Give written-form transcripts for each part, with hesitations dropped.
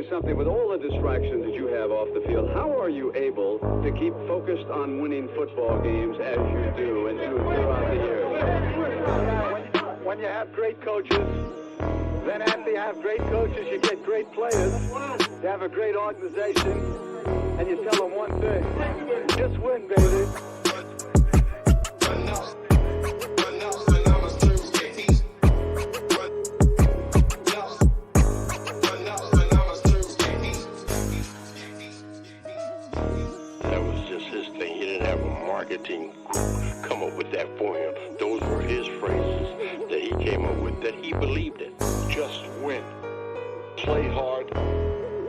something. With all the distractions that you have off the field, how are you able to keep focused on winning football games as you do and do throughout the year? When you have great coaches, then after you have great coaches, you get great players. You have a great organization, and you tell them one thing: just win, baby. Marketing come up with that for him. Those were his phrases that he came up with, that he believed in. Just win. Play hard.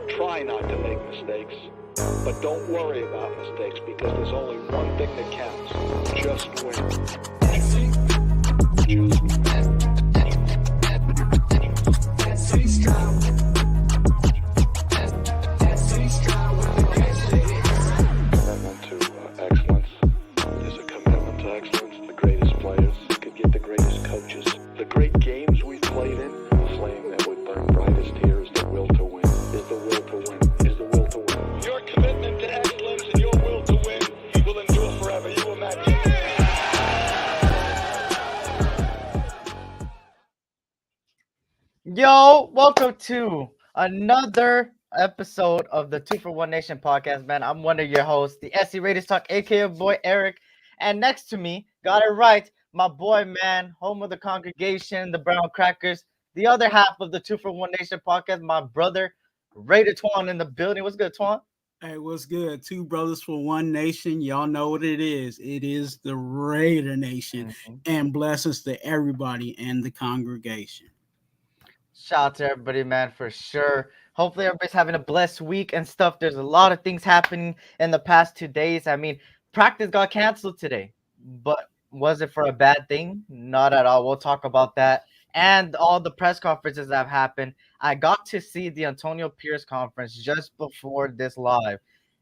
Try not to make mistakes. But don't worry about mistakes, because there's only one thing that counts. Just win. Just win. Yo, welcome to another episode of the 2-for-1 Nation podcast, man. I'm one of your hosts, the SC Raiders Talk, aka boy Eric. And next to me, got it right, my boy, man, home of the congregation, the Brown Crackers, the other half of the 2-for-1 Nation podcast, my brother, RaiderTwuan in the building. What's good, Twuan? Hey, what's good? Two brothers for one nation. Y'all know what it is. It is the Raider Nation. And blessings to everybody in the congregation. Shout out to everybody, man, for sure. Hopefully everybody's having a blessed week and stuff. There's a lot of things happening in the past 2 days. I mean, practice got canceled today, but was it for a bad thing? Not at all. We'll talk about that. And all the press conferences that have happened. I got to see the Antonio Pierce conference just before this live.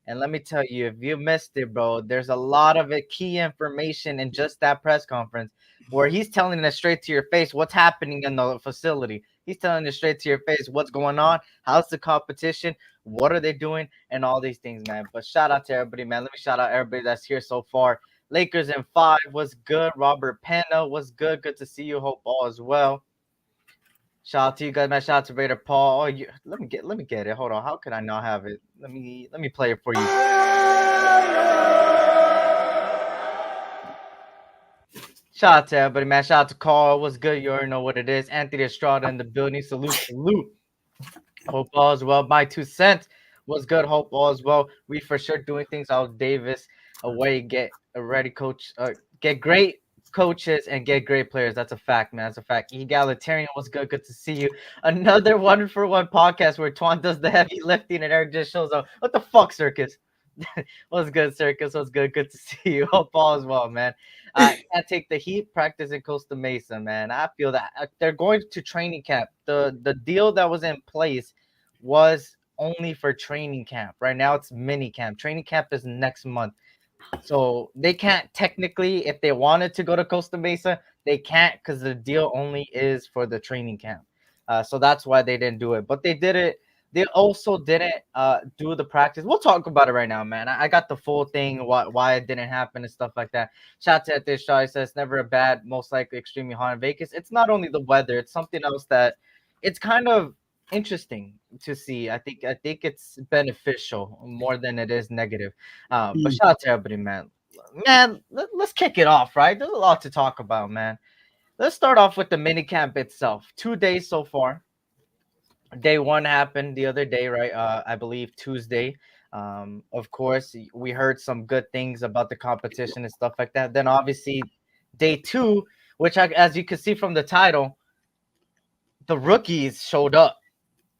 And let me tell you, if you missed it, bro, there's a lot of key information in just that press conference where he's telling it straight to your face what's happening in the facility. He's telling you straight to your face what's going on, how's the competition, what are they doing, and all these things, man. But shout out to everybody, man. Let me shout out everybody that's here so far. Lakers in 5 was good. Robert Penna was good. Good to see you. Hope all is well. Shout out to you guys, man. Shout out to Raider Paul. Oh, let me get it. Hold on. How could I not have it? Let me play it for you. Shout out to everybody, man. Shout out to Carl. What's good? You already know what it is. Anthony Estrada in the building. Salute. Hope all is well. My 2 cents was good. Hope all is well. We for sure doing things out Davis away. Get ready, coach. Get great coaches and get great players. That's a fact, man. That's a fact. Egalitarian was good. Good to see you. Another 1-for-1 podcast where Twuan does the heavy lifting and Eric just shows up. What the fuck, Circus? What's good, Circus? What's good? Good to see you. Hope all is well, man. I can't take the heat. Practice in Costa Mesa, man. I feel that they're going to training camp. The deal that was in place was only for training camp. Right now, it's mini camp. Training camp is next month. So they can't technically, if they wanted to go to Costa Mesa, they can't because the deal only is for the training camp. So that's why they didn't do it. But they did it. They also didn't do the practice. We'll talk about it right now, man. I got the full thing, why it didn't happen and stuff like that. Shout out to this shot. He says, never a bad, most likely extremely hot in Vegas. It's not only the weather. It's something else that it's kind of interesting to see. I think it's beneficial more than it is negative. But shout out to everybody, man. Man, let's kick it off, right? There's a lot to talk about, man. Let's start off with the minicamp itself. 2 days so far. Day 1 happened the other day, right? I believe Tuesday. Of course, we heard some good things about the competition and stuff like that. Then obviously day 2, which as you can see from the title, the rookies showed up.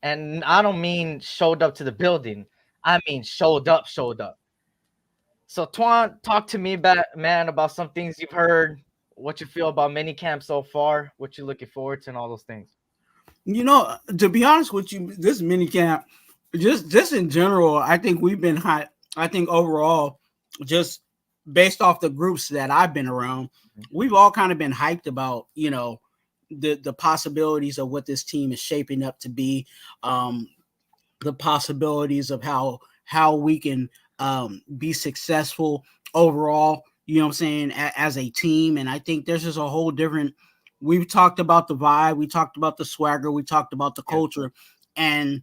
And I don't mean showed up to the building. I mean showed up. So Twuan, talk to me, man, about some things you've heard, what you feel about minicamp so far, what you're looking forward to, and all those things. You know, to be honest with you, this minicamp, just in general, I think we've been high. I think overall, just based off the groups that I've been around, we've all kind of been hyped about, you know, the possibilities of what this team is shaping up to be. the possibilities of how we can be successful overall. You know what I'm saying, as a team. And I think there's just a whole different. We've talked about the vibe, we talked about the swagger, we talked about the culture, and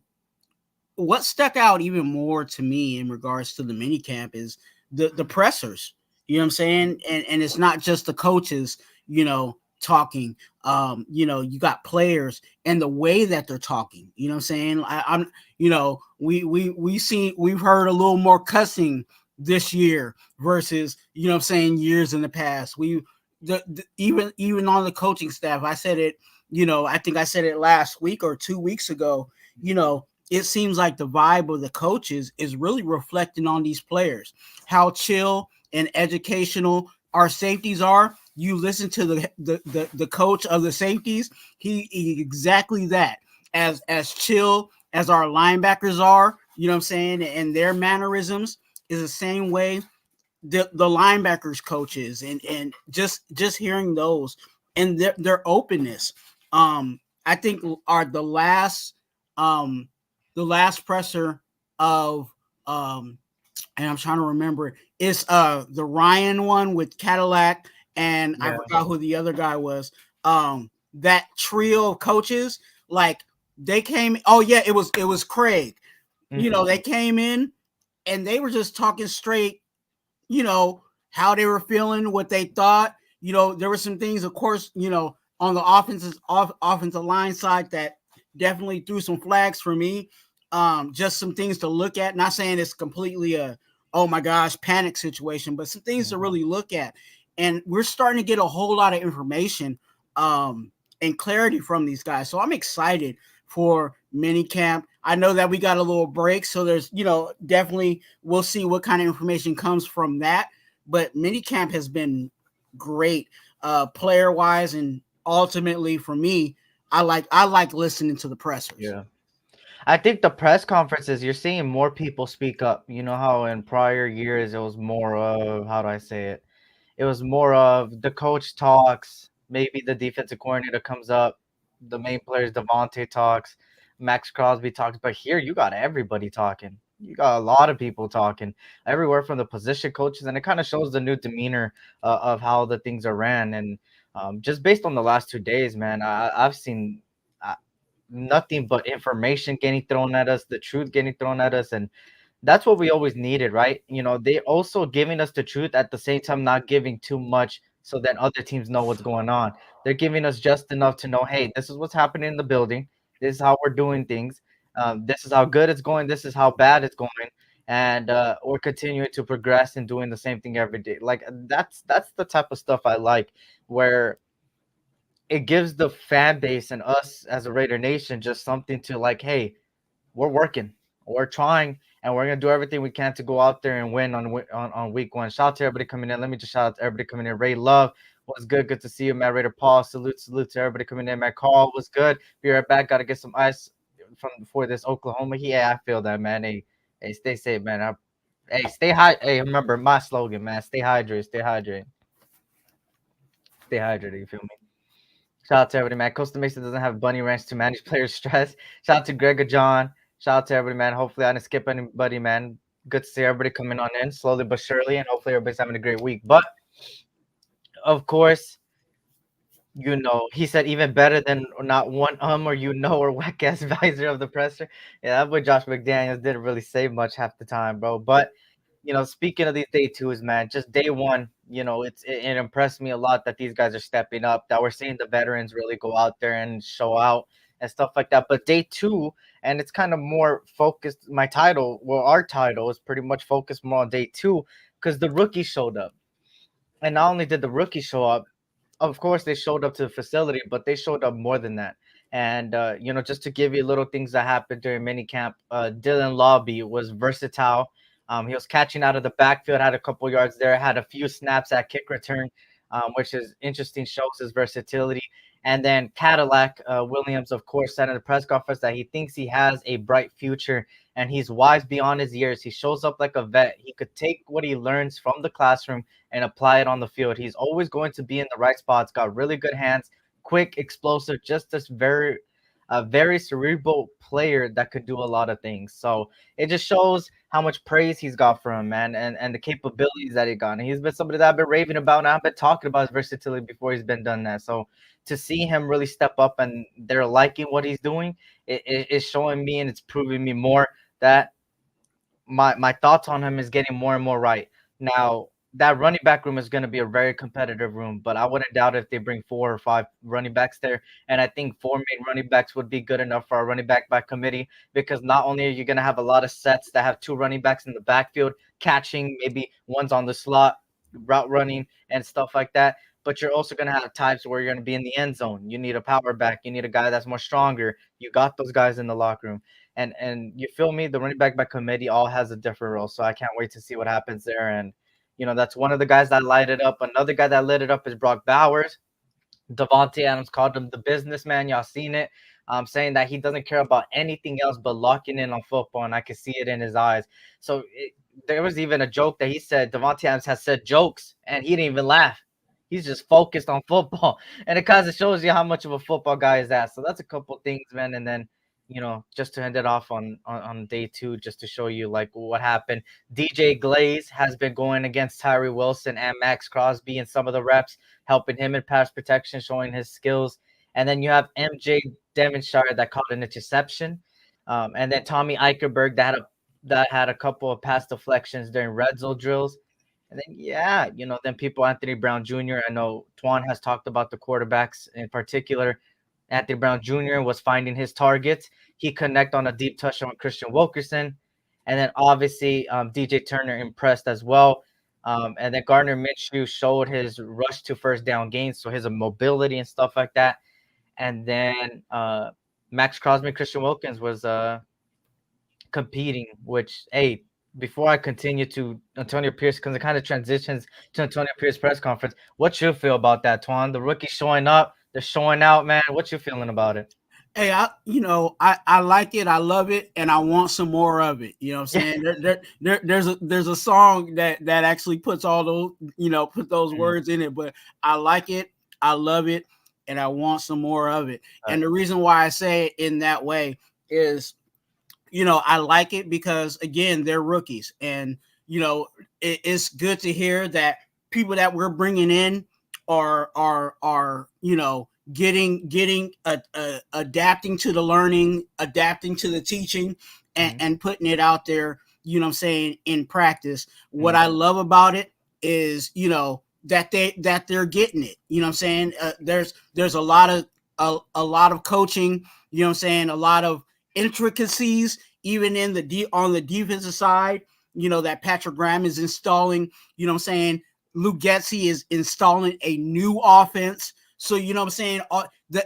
what stuck out even more to me in regards to the mini camp is the pressers. You know what I'm saying? And it's not just the coaches, talking. You got players and the way that they're talking. You know what I'm saying? I'm we've heard a little more cussing this year versus, what I'm saying, years in the past. Even on the coaching staff, I said it, I think I said it last week or 2 weeks ago, it seems like the vibe of the coaches is really reflecting on these players, how chill and educational our safeties are. You listen to the coach of the safeties, he exactly that, as chill as our linebackers are, you know what I'm saying, and their mannerisms is the same way the linebackers coaches, and just hearing those and their openness, I think are the last presser of and I'm trying to remember, it's the Ryan one with Cadillac, and I forgot who the other guy was. That trio of coaches, like, they came, oh yeah, it was Craig. They came in and they were just talking straight, how they were feeling, what they thought. There were some things, of course, on the offensive line side that definitely threw some flags for me. Just some things to look at. Not saying it's completely a, oh my gosh, panic situation, but some things to really look at. And we're starting to get a whole lot of information and clarity from these guys. So I'm excited for minicamp. I know that we got a little break, so there's, definitely we'll see what kind of information comes from that. But minicamp has been great, player wise, and ultimately for me, I like listening to the pressers. Yeah. I think the press conferences, you're seeing more people speak up. You know how in prior years it was more of, how do I say it? It was more of the coach talks, maybe the defensive coordinator comes up, the main players, Devontae talks, Max Crosby talks, but here you got everybody talking. You got a lot of people talking, everywhere from the position coaches, and it kind of shows the new demeanor of how the things are ran. And just based on the last 2 days, man, I've seen nothing but information getting thrown at us, the truth getting thrown at us, and that's what we always needed, right? They also giving us the truth at the same time, not giving too much so that other teams know what's going on. They're giving us just enough to know, hey, this is what's happening in the building. This is how we're doing things. This is how good it's going. This is how bad it's going. And we're continuing to progress and doing the same thing every day. Like that's the type of stuff I like, where it gives the fan base and us as a Raider Nation just something to, like, hey, we're working, we're trying, and we're gonna do everything we can to go out there and win on week one. Shout out to everybody coming in. Let me just shout out to everybody coming in. Ray Love, what's good? Good to see you, man. Raider Paul, salute to everybody coming in. Man, Carl, what's good? Be right back. Gotta get some ice for this Oklahoma heat. Yeah, I feel that, man. Hey, stay safe, man. Hey, stay high. Hey, remember my slogan, man. Stay hydrated. Stay hydrated. Stay hydrated. You feel me? Shout out to everybody, man. Costa Mesa doesn't have Bunny Ranch to manage player stress. Shout out to Gregor John. Shout out to everybody, man. Hopefully I didn't skip anybody, man. Good to see everybody coming on in slowly but surely, and hopefully everybody's having a great week. But of course, he said even better than not one or or whack ass visor of the presser. Yeah, that boy Josh McDaniels didn't really say much half the time, bro. But speaking of these day twos, man, just day one, it impressed me a lot that these guys are stepping up, that we're seeing the veterans really go out there and show out and stuff like that. But day two, and it's kind of more focused. Our title is pretty much focused more on day two because the rookies showed up. And not only did the rookies show up, of course they showed up to the facility, but they showed up more than that. And just to give you little things that happened during minicamp, Dylan Lobby was versatile. He was catching out of the backfield, had a couple yards there, had a few snaps at kick return, which is interesting, shows his versatility. And then Cadillac Williams, of course, said in the press conference that he thinks he has a bright future and he's wise beyond his years. He shows up like a vet. He could take what he learns from the classroom and apply it on the field. He's always going to be in the right spots, got really good hands, quick, explosive, just this very a very cerebral player that could do a lot of things. So it just shows how much praise he's got from him, man, and the capabilities that he got. And he's been somebody that I've been raving about, and I've been talking about his versatility before he's been done that. So to see him really step up and they're liking what he's doing, it's showing me and it's proving me more that my thoughts on him is getting more and more right. Now, that running back room is going to be a very competitive room, but I wouldn't doubt if they bring 4 or 5 running backs there. And I think 4 main running backs would be good enough for a running back by committee, because not only are you going to have a lot of sets that have 2 running backs in the backfield catching, maybe one's on the slot, route running and stuff like that, but you're also going to have types where you're going to be in the end zone. You need a power back. You need a guy that's more stronger. You got those guys in the locker room. And you feel me? The running back by committee all has a different role. So I can't wait to see what happens there. And that's one of the guys that light it up. Another guy that lit it up is Brock Bowers. Devontae Adams called him the businessman. Y'all seen it. Saying that he doesn't care about anything else but locking in on football, and I can see it in his eyes. So there was even a joke that he said Devontae Adams has said jokes, and he didn't even laugh. He's just focused on football, and it kind of shows you how much of a football guy is that. So that's a couple things, man. And then just to end it off on day 2, just to show you like what happened. DJ Glaze has been going against Tyree Wilson and Max Crosby in some of the reps, helping him in pass protection, showing his skills. And then you have MJ Devonshire that caught an interception, and then Tommy Eichenberg that had a couple of pass deflections during red zone drills. And then then people, Anthony Brown Jr. I know Twuan has talked about the quarterbacks in particular. Anthony Brown Jr. was finding his targets. He connect on a deep touch on Christian Wilkerson. And then obviously DJ Turner impressed as well. And then Gardner Minshew showed his rush to first down gains, so his mobility and stuff like that. And then Max Crosby and Christian Wilkins was competing, which, hey, before I continue to Antonio Pierce, because it kind of transitions to Antonio Pierce press conference, what you feel about that, Twuan? The rookie showing up, they're showing out, man. What you feeling about it? Hey, I like it, I love it, and I want some more of it. You know what I'm saying? There's a song that actually puts all those, put those words in it, but I like it, I love it, and I want some more of it. And the reason why I say it in that way is, I like it because, again, they're rookies. And, it's good to hear that people that we're bringing in are getting adapting to the learning, adapting to the teaching, and putting it out there, in practice. What I love about it is, that they're getting it. There's a lot of coaching, a lot of intricacies, even in on the defensive side, that Patrick Graham is installing. Luke Getsy is installing a new offense. So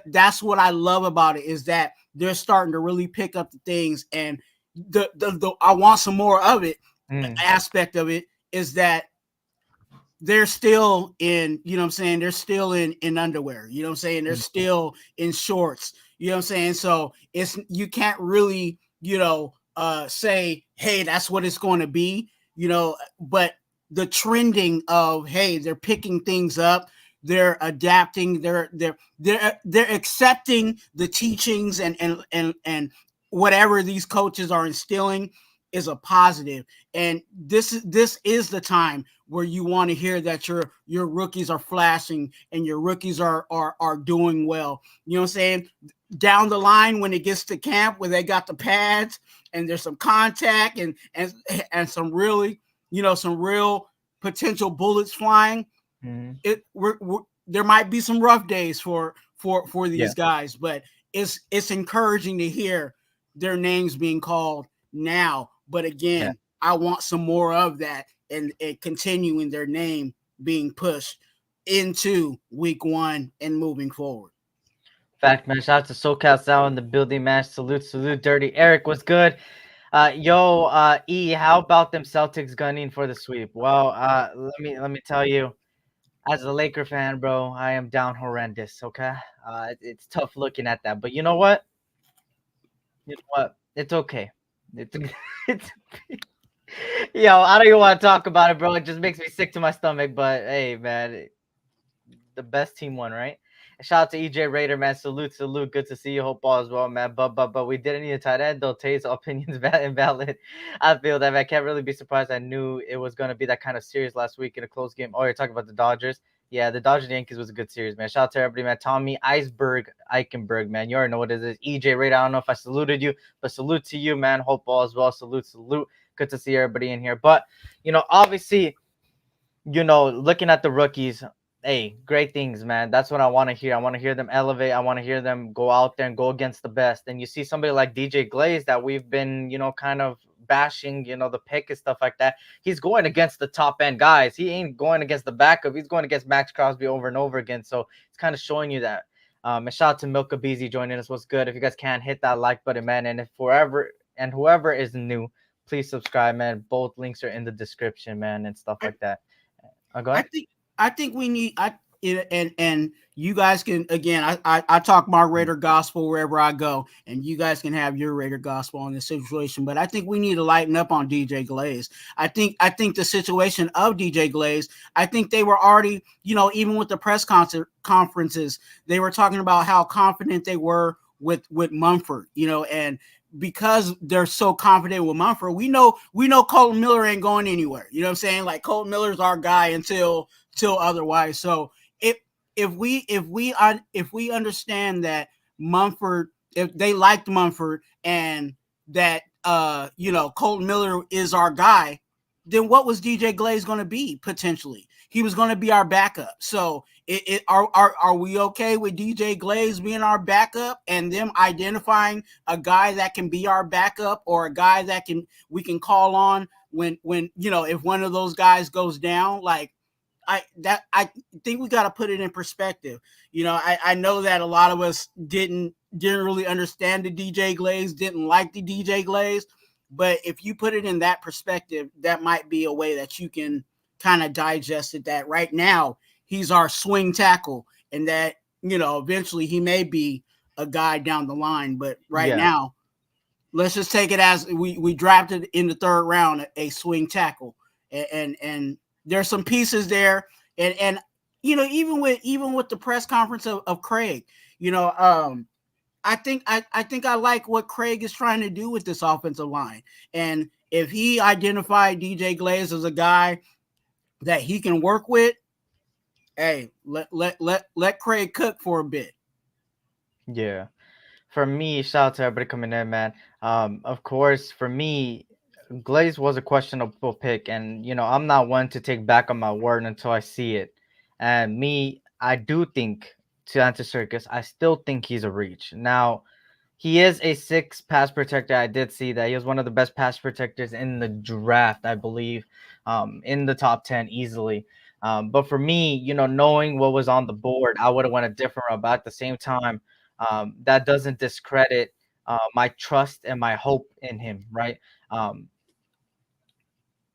that's what I love about it, is that they're starting to really pick up the things. And the I want some more of it. Aspect of it is that they're still in, they're still in underwear, they're still in shorts, so you can't really, say, hey, that's what it's going to be, but the trending of, hey, they're picking things up, they're adapting, they're accepting the teachings and whatever these coaches are instilling is a positive. And this is the time where you want to hear that your rookies are flashing and your rookies are doing well. Down the line, when it gets to camp, where they got the pads and there's some contact and some really, some real potential bullets flying, there might be some rough days for these guys, but it's encouraging to hear their names being called now. But again, I want some more of that and continuing their name being pushed into week 1 and moving forward. Fact, man. Shout out to SoCal Sal in the building, man. Salute, Dirty Eric. What's good? E, how about them Celtics gunning for the sweep? Well, let me tell you, as a Laker fan, bro, I am down horrendous. Okay, it's tough looking at that, but you know what? It's okay. It's yo, I don't even want to talk about it, bro. It just makes me sick to my stomach. But hey, man, the best team won, right? Shout out to EJ Raider, man. Salute, salute. Good to see you. Hope all is well, man. But we didn't need a tight end though. Tay's opinions invalid. I feel that, man. I can't really be surprised. I knew it was gonna be that kind of series last week in a close game. Oh, you're talking about the Dodgers. Yeah, the Dodgers Yankees was a good series, man. Shout out to everybody, man. Tommy Iceberg Eichenberg, man. You already know what it is. EJ Raider. I don't know if I saluted you, but salute to you, man. Hope all is well. Salute, salute. Good to see everybody in here. But obviously, looking at the rookies, hey, great things, man. That's what I want to hear. I want to hear them elevate. I want to hear them go out there and go against the best. And you see somebody like DJ Glaze that we've been, kind of bashing, the pick and stuff like that. He's going against the top end guys. He ain't going against the backup. He's going against Max Crosby over and over again. So it's kind of showing you that. And shout out to Milka Beezy joining us. What's good? If you guys can, hit that like button, man. And if whoever is new, please subscribe, man. Both links are in the description, man, and stuff like that. Go ahead. I think we need and you guys can, again, I talk my Raider gospel wherever I go, and you guys can have your Raider gospel on this situation. But I think we need to lighten up on DJ Glaze. I think the situation of DJ Glaze, I think they were already, even with the press conferences, they were talking about how confident they were with Mumford, and because they're so confident with Mumford, we know Colton Miller ain't going anywhere. You know what I'm saying? Like, Colton Miller's our guy until otherwise. So if we understand that Mumford, if they liked Mumford and that Colton Miller is our guy, then what was DJ Glaze going to be potentially? He was going to be our backup. So are we okay with DJ Glaze being our backup and them identifying a guy that can be our backup or a guy that we can call on when if one of those guys goes down? Like, I think we got to put it in perspective. I know that a lot of us didn't really understand the DJ Glaze, didn't like the DJ Glaze, but if you put it in that perspective, that might be a way that you can kind of digest it, that right now he's our swing tackle and that, eventually he may be a guy down the line. But right now, let's just take it as we drafted in the third round a swing tackle, and there's some pieces there. And even with the press conference of Craig, I think I like what Craig is trying to do with this offensive line. And if he identified DJ Glaze as a guy that he can work with, hey, let Craig cook for a bit. Yeah. For me, shout out to everybody coming in, man. Of course, for me, Glaze was a questionable pick, and I'm not one to take back on my word until I see it. And I do think, to answer Circus, I still think he's a reach. Now, he is a 6 pass protector. I did see that he was one of the best pass protectors in the draft, I believe, in the top 10 easily. But for me, knowing what was on the board, I would have went a different route. But at the same time, that doesn't discredit my trust and my hope in him, right?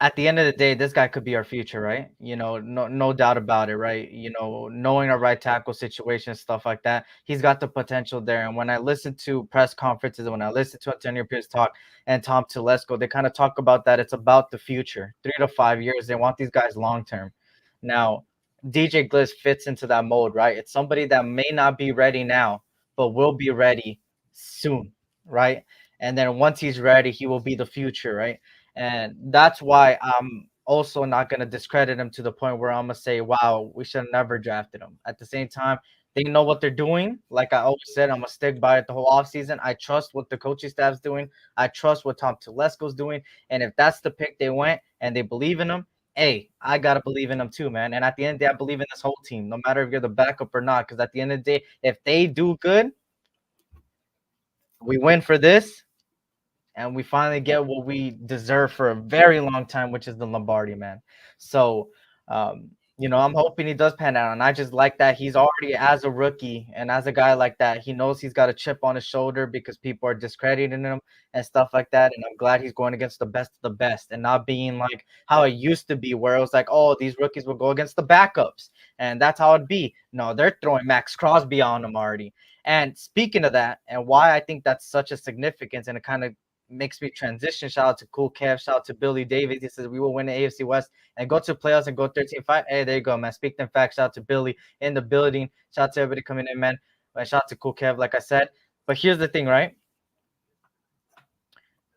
At the end of the day, this guy could be our future, right? No doubt about it, right? Knowing our right tackle situation, stuff like that, he's got the potential there. And when I listen to press conferences, when I listen to Antonio Pierce talk and Tom Telesco, they kind of talk about that. It's about the future, 3 to 5 years. They want these guys long term. Now, DJ Gliss fits into that mode, right? It's somebody that may not be ready now, but will be ready soon, right? And then once he's ready, he will be the future, right? And that's why I'm also not going to discredit him to the point where I'm going to say, wow, we should have never drafted him. At the same time, they know what they're doing. Like I always said, I'm going to stick by it the whole offseason. I trust what the coaching staff's doing. I trust what Tom Telesco's doing. And if that's the pick they went and they believe in him, hey, I got to believe in them too, man. And at the end of the day, I believe in this whole team, no matter if you're the backup or not. Because at the end of the day, if they do good, we win for this. And we finally get what we deserve for a very long time, which is the Lombardi, man. So, I'm hoping he does pan out. And I just like that he's already, as a rookie and as a guy like that, he knows he's got a chip on his shoulder because people are discrediting him and stuff like that. And I'm glad he's going against the best of the best and not being like how it used to be, where it was like, oh, these rookies will go against the backups. And that's how it'd be. No, they're throwing Max Crosby on him already. And speaking of that, and why I think that's such a significance, and it kind of makes me transition. Shout out to Cool Kev. Shout out to Billy Davis. He says we will win the AFC West and go to playoffs and go 13-5. Hey, there you go, man. Speak them facts. Shout out to Billy in the building. Shout out to everybody coming in, man. Shout out to Cool Kev, like I said. But here's the thing, right?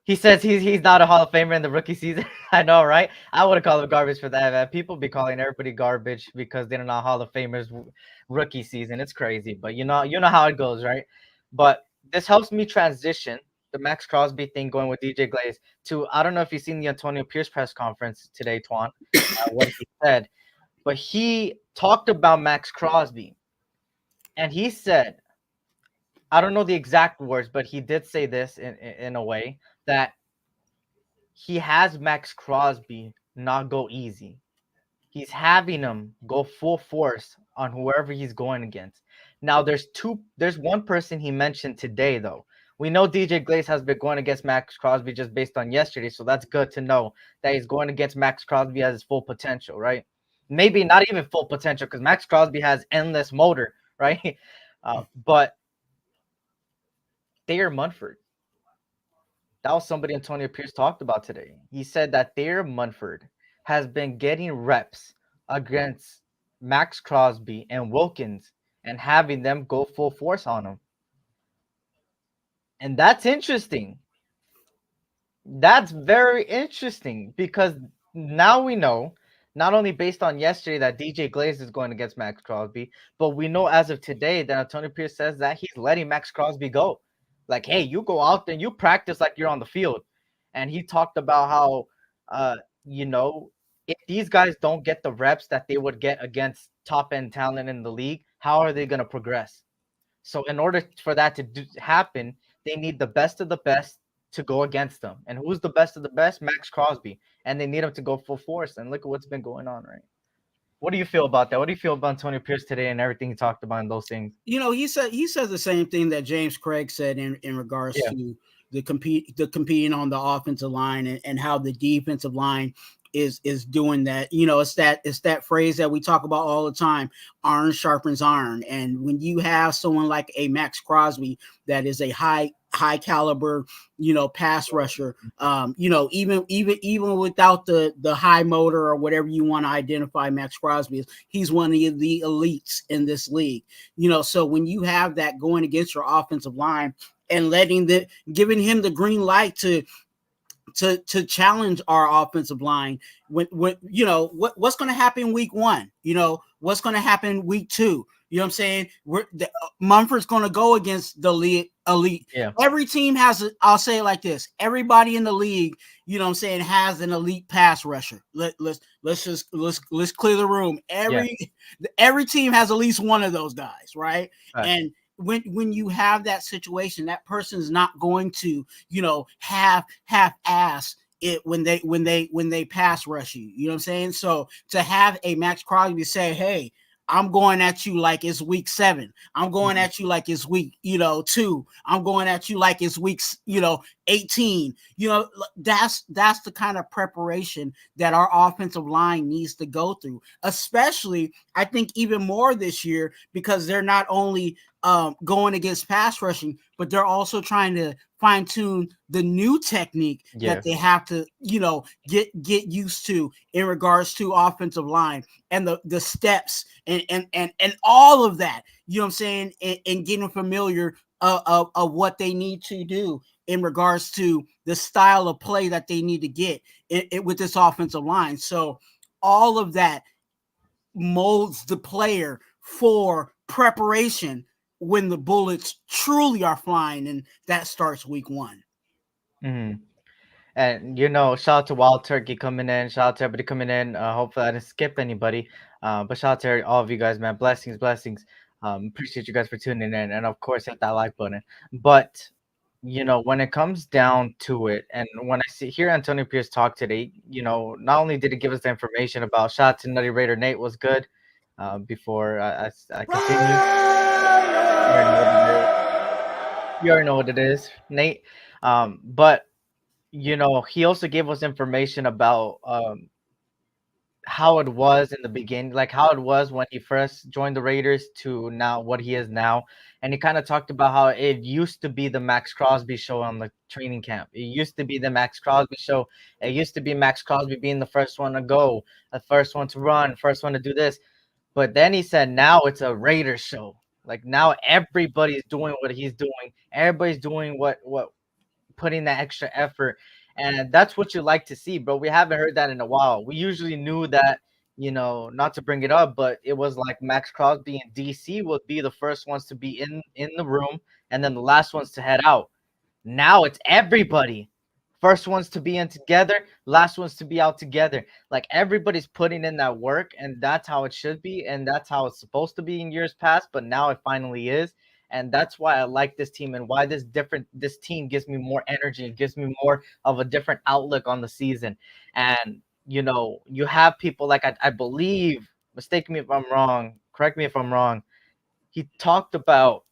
He says he's not a Hall of Famer in the rookie season. I know, right? I would have called him garbage for that, man. People be calling everybody garbage because they're not Hall of Famers rookie season. It's crazy, but you know how it goes, right? But this helps me transition the Max Crosby thing going with DJ Glaze to, I don't know if you've seen the Antonio Pierce press conference today, Twuan, what he said, but he talked about Max Crosby, and he said, I don't know the exact words, but he did say this in a way that he has Max Crosby not go easy. He's having him go full force on whoever he's going against. Now, there's one person he mentioned today, though. We know DJ Glaze has been going against Max Crosby just based on yesterday, so that's good to know that he's going against Max Crosby as his full potential, right? Maybe not even full potential because Max Crosby has endless motor, right? But Thayer Munford, that was somebody Antonio Pierce talked about today. He said that Thayer Munford has been getting reps against Max Crosby and Wilkins and having them go full force on him. And that's interesting. That's very interesting because now we know, not only based on yesterday that DJ Glaze is going against Max Crosby, but we know as of today that Antonio Pierce says that he's letting Max Crosby go. Like, hey, you go out there and you practice like you're on the field. And he talked about how, if these guys don't get the reps that they would get against top-end talent in the league, how are they going to progress? So in order for that to happen, they need the best of the best to go against them. And who's the best of the best? Max Crosby. And they need him to go full force. And look at what's been going on, right? What do you feel about that? What do you feel about Antonio Pierce today and everything he talked about in those things? He says the same thing that James Craig said in regards to the competing on the offensive line and how the defensive line is doing that. It's that phrase that we talk about all the time, iron sharpens iron. And when you have someone like a Max Crosby that is a high caliber, pass rusher, even without the high motor or whatever you want to identify Max Crosby as, he's one of the elites in this league. So when you have that going against your offensive line and giving him the green light to challenge our offensive line, when what's going to happen week 1, what's going to happen week 2, you know what I'm saying? Mumford's going to go against the elite. Yeah. Every team has I'll say it like this. Everybody in the league, you know what I'm saying, has an elite pass rusher. Let's clear the room. Every team has at least one of those guys, right? And when you have that situation, that person's not going to, half ass it when they pass rush you. You know what I'm saying? So to have a Max Crosby say, hey, I'm going at you like it's week 7. I'm going at you like it's week, 2. I'm going at you like it's week, 18. That's the kind of preparation that our offensive line needs to go through, especially I think even more this year because they're not only going against pass rushing, but they're also trying to fine tune the new technique that they have to, get used to in regards to offensive line and the steps and all of that, you know what I'm saying? And getting familiar of what they need to do in regards to the style of play that they need to get with this offensive line. So all of that molds the player for preparation when the bullets truly are flying, and that starts week 1. Mm-hmm. And shout out to Wild Turkey coming in. Shout out to everybody coming in. Hopefully I didn't skip anybody. But shout out to all of you guys, man. Blessings. Appreciate you guys for tuning in, and of course hit that like button. But when it comes down to it, and when I hear Antonio Pierce talk today, not only did he give us the information about shout out to Nutty Raider Nate was good. Before I continue. You already know what it is, Nate. But he also gave us information about how it was in the beginning, like how it was when he first joined the Raiders to now what he is now. and he kind of talked about how it used to be the Max Crosby show on the training camp. It used to be the Max Crosby show. It used to be Max Crosby being the first one to go, the first one to run, first one to do this. But then he said now it's a Raiders show. Like now everybody's doing what he's doing. Everybody's doing what putting that extra effort. And that's what you like to see, bro. We haven't heard that in a while. We usually knew that, not to bring it up, but it was like Max Crosby and DC would be the first ones to be in the room and then the last ones to head out. Now it's everybody. First ones to be in together, last ones to be out together. Like everybody's putting in that work, and that's how it should be, and that's how it's supposed to be in years past, but now it finally is. And that's why I like this team and why this team gives me more energy and gives me more of a different outlook on the season. And you have people like I believe, mistake me if I'm wrong, correct me if I'm wrong. He talked about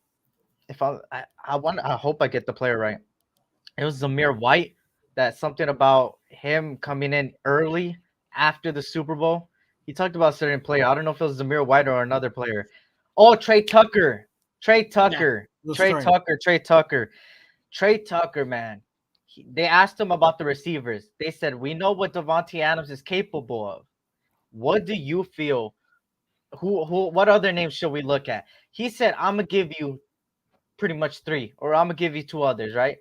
I hope I get the player right. It was Zamir White, that something about him coming in early after the Super Bowl. He talked about a certain player. I don't know if it was Zamir White or another player. Oh, Trey Tucker. Trey Tucker, man. They asked him about the receivers. They said, we know what Davante Adams is capable of. What do you feel? What other names should we look at? He said, I'm going to give you pretty much 3, or I'm going to give you 2 others, right?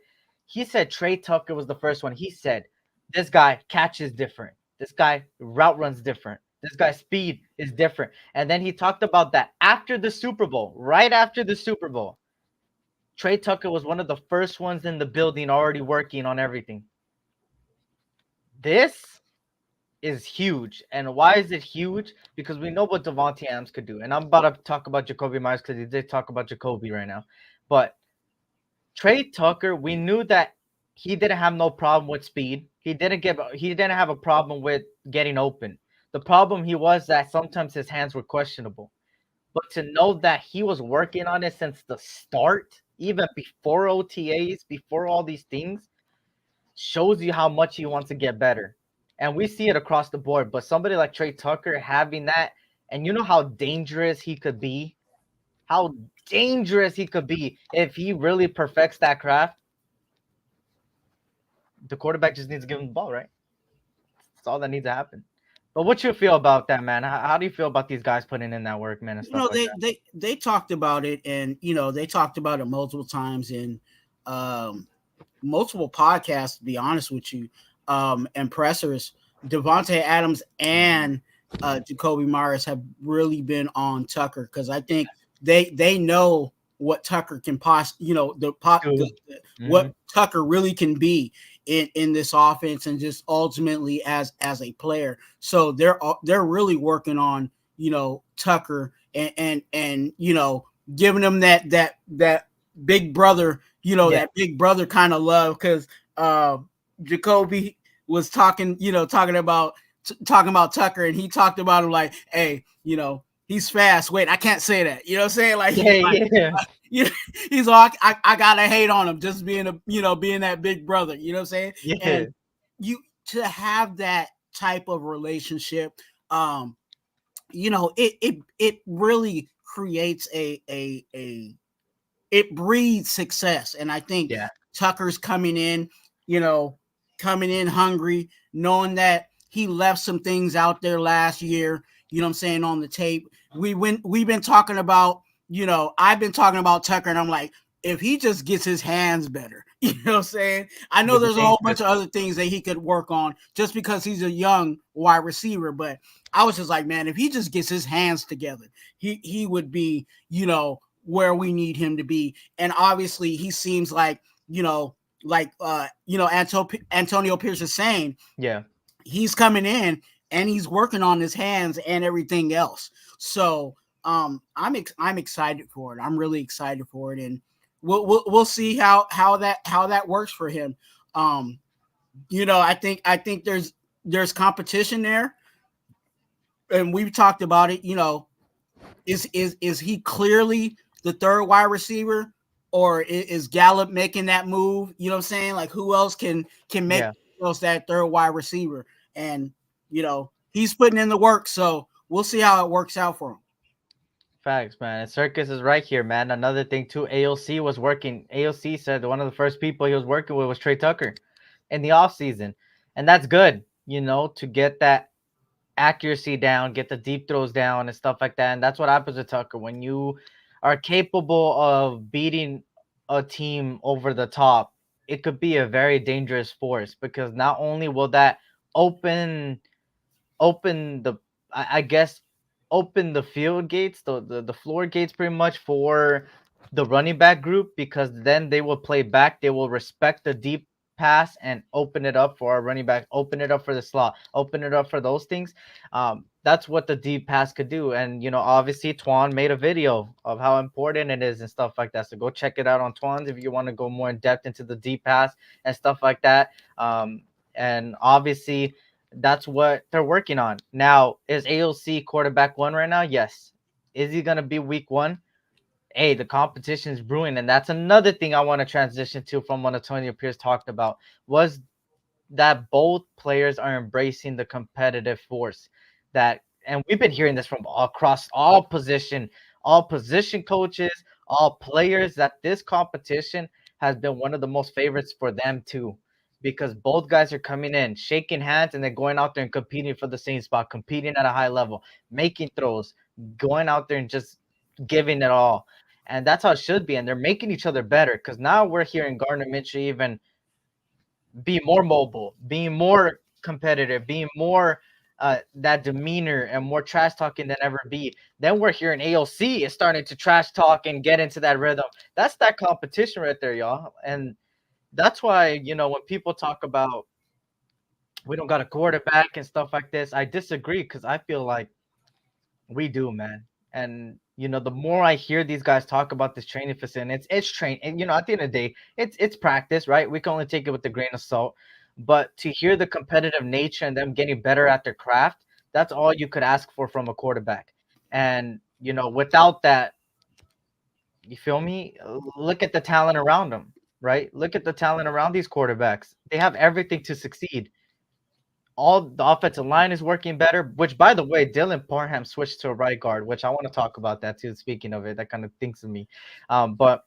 He said Trey Tucker was the first one. He said, this guy catches different. This guy route runs different. This guy's speed is different. And then he talked about that after the Super Bowl, right after the Super Bowl. Trey Tucker was one of the first ones in the building already working on everything. This is huge. And why is it huge? Because we know what Davante Adams could do. And I'm about to talk about Jacoby Myers because he did talk about Jacoby right now. But Trey Tucker, we knew that he didn't have no problem with speed. He didn't have a problem with getting open. The problem was that sometimes his hands were questionable. But to know that he was working on it since the start, even before OTAs, before all these things, shows you how much he wants to get better. And we see it across the board. But somebody like Trey Tucker having that, and you know how dangerous he could be? How dangerous he could be if he really perfects that craft. The quarterback just needs to give him the ball, right? That's all that needs to happen. But what you feel about that, man? How do you feel about these guys putting in that work, man? And stuff they talked about it, and they talked about it multiple times in multiple podcasts. To be honest with you, and pressers. Davante Adams and Jacoby Myers have really been on Tucker because I think they know what Tucker can what Tucker really can be in this offense and just ultimately as a player. So they're really working on Tucker and giving him that big brother that big brother kind of love because Jacoby was talking about Tucker, and he talked about him like, hey, he's fast. Wait, I can't say that. You know what I'm saying? Like, he's all, I gotta hate on him just being being that big brother. You know what I'm saying? Yeah. And to have that type of relationship, it really creates it breeds success. And I think Tucker's coming in hungry, knowing that he left some things out there last year, on the tape. We've been talking about, I've been talking about Tucker, and I'm like, if he just gets his hands better, I know there's a whole bunch of other things that he could work on just because he's a young wide receiver, but I was just like, man, if he just gets his hands together, he would be, where we need him to be. And obviously he seems like, Antonio Pierce is saying, he's coming in and he's working on his hands and everything else. So I'm excited for it. I'm really excited for it, and we'll see how that works for him. I think there's competition there, and we've talked about it. Is he clearly the third wide receiver? Or is Gallup making that move? You know what I'm saying? Like, who else can make that third wide receiver? And, he's putting in the work. So we'll see how it works out for him. Facts, man. And Circus is right here, man. Another thing too, AOC was working. AOC said one of the first people he was working with was Trey Tucker in the offseason. And that's good, to get that accuracy down, get the deep throws down and stuff like that. And that's what happens with Tucker. When you are capable of beating a team over the top, it could be a very dangerous force, because not only will that open the I guess open the field gates, the floor gates pretty much for the running back group, because then they will play back, they will respect the deep pass and open it up for our running back, open it up for the slot, open it up for those things. That's what the deep pass could do. And obviously Twuan made a video of how important it is and stuff like that, so go check it out on Twuan's if you want to go more in depth into the deep pass and stuff like that. And obviously that's what they're working on. Now, is AOC quarterback one right now? Yes. Is he going to be week one? Hey, the competition is brewing. And that's another thing I want to transition to from what Antonio Pierce talked about, was that both players are embracing the competitive force. And we've been hearing this from across all position coaches, all players, that this competition has been one of the most favorites for them too, because both guys are coming in, shaking hands, and then going out there and competing for the same spot, competing at a high level, making throws, going out there and just giving it all. And that's how it should be. And they're making each other better, because now we're hearing Gardner Minshew even be more mobile, being more competitive, being more that demeanor and more trash talking than ever be. Then we're hearing AOC is starting to trash talk and get into that rhythm. That's that competition right there, y'all. And that's why, when people talk about we don't got a quarterback and stuff like this, I disagree, because I feel like we do, man. And, the more I hear these guys talk about this training facility, it's train. And, at the end of the day, it's practice, right? We can only take it with a grain of salt. But to hear the competitive nature and them getting better at their craft, that's all you could ask for from a quarterback. And, without that, you feel me? Look at the talent around them. Right? Look at the talent around these quarterbacks. They have everything to succeed. All the offensive line is working better, which, by the way, Dylan Parham switched to a right guard, which I want to talk about that too. Speaking of it, that kind of thinks of me. But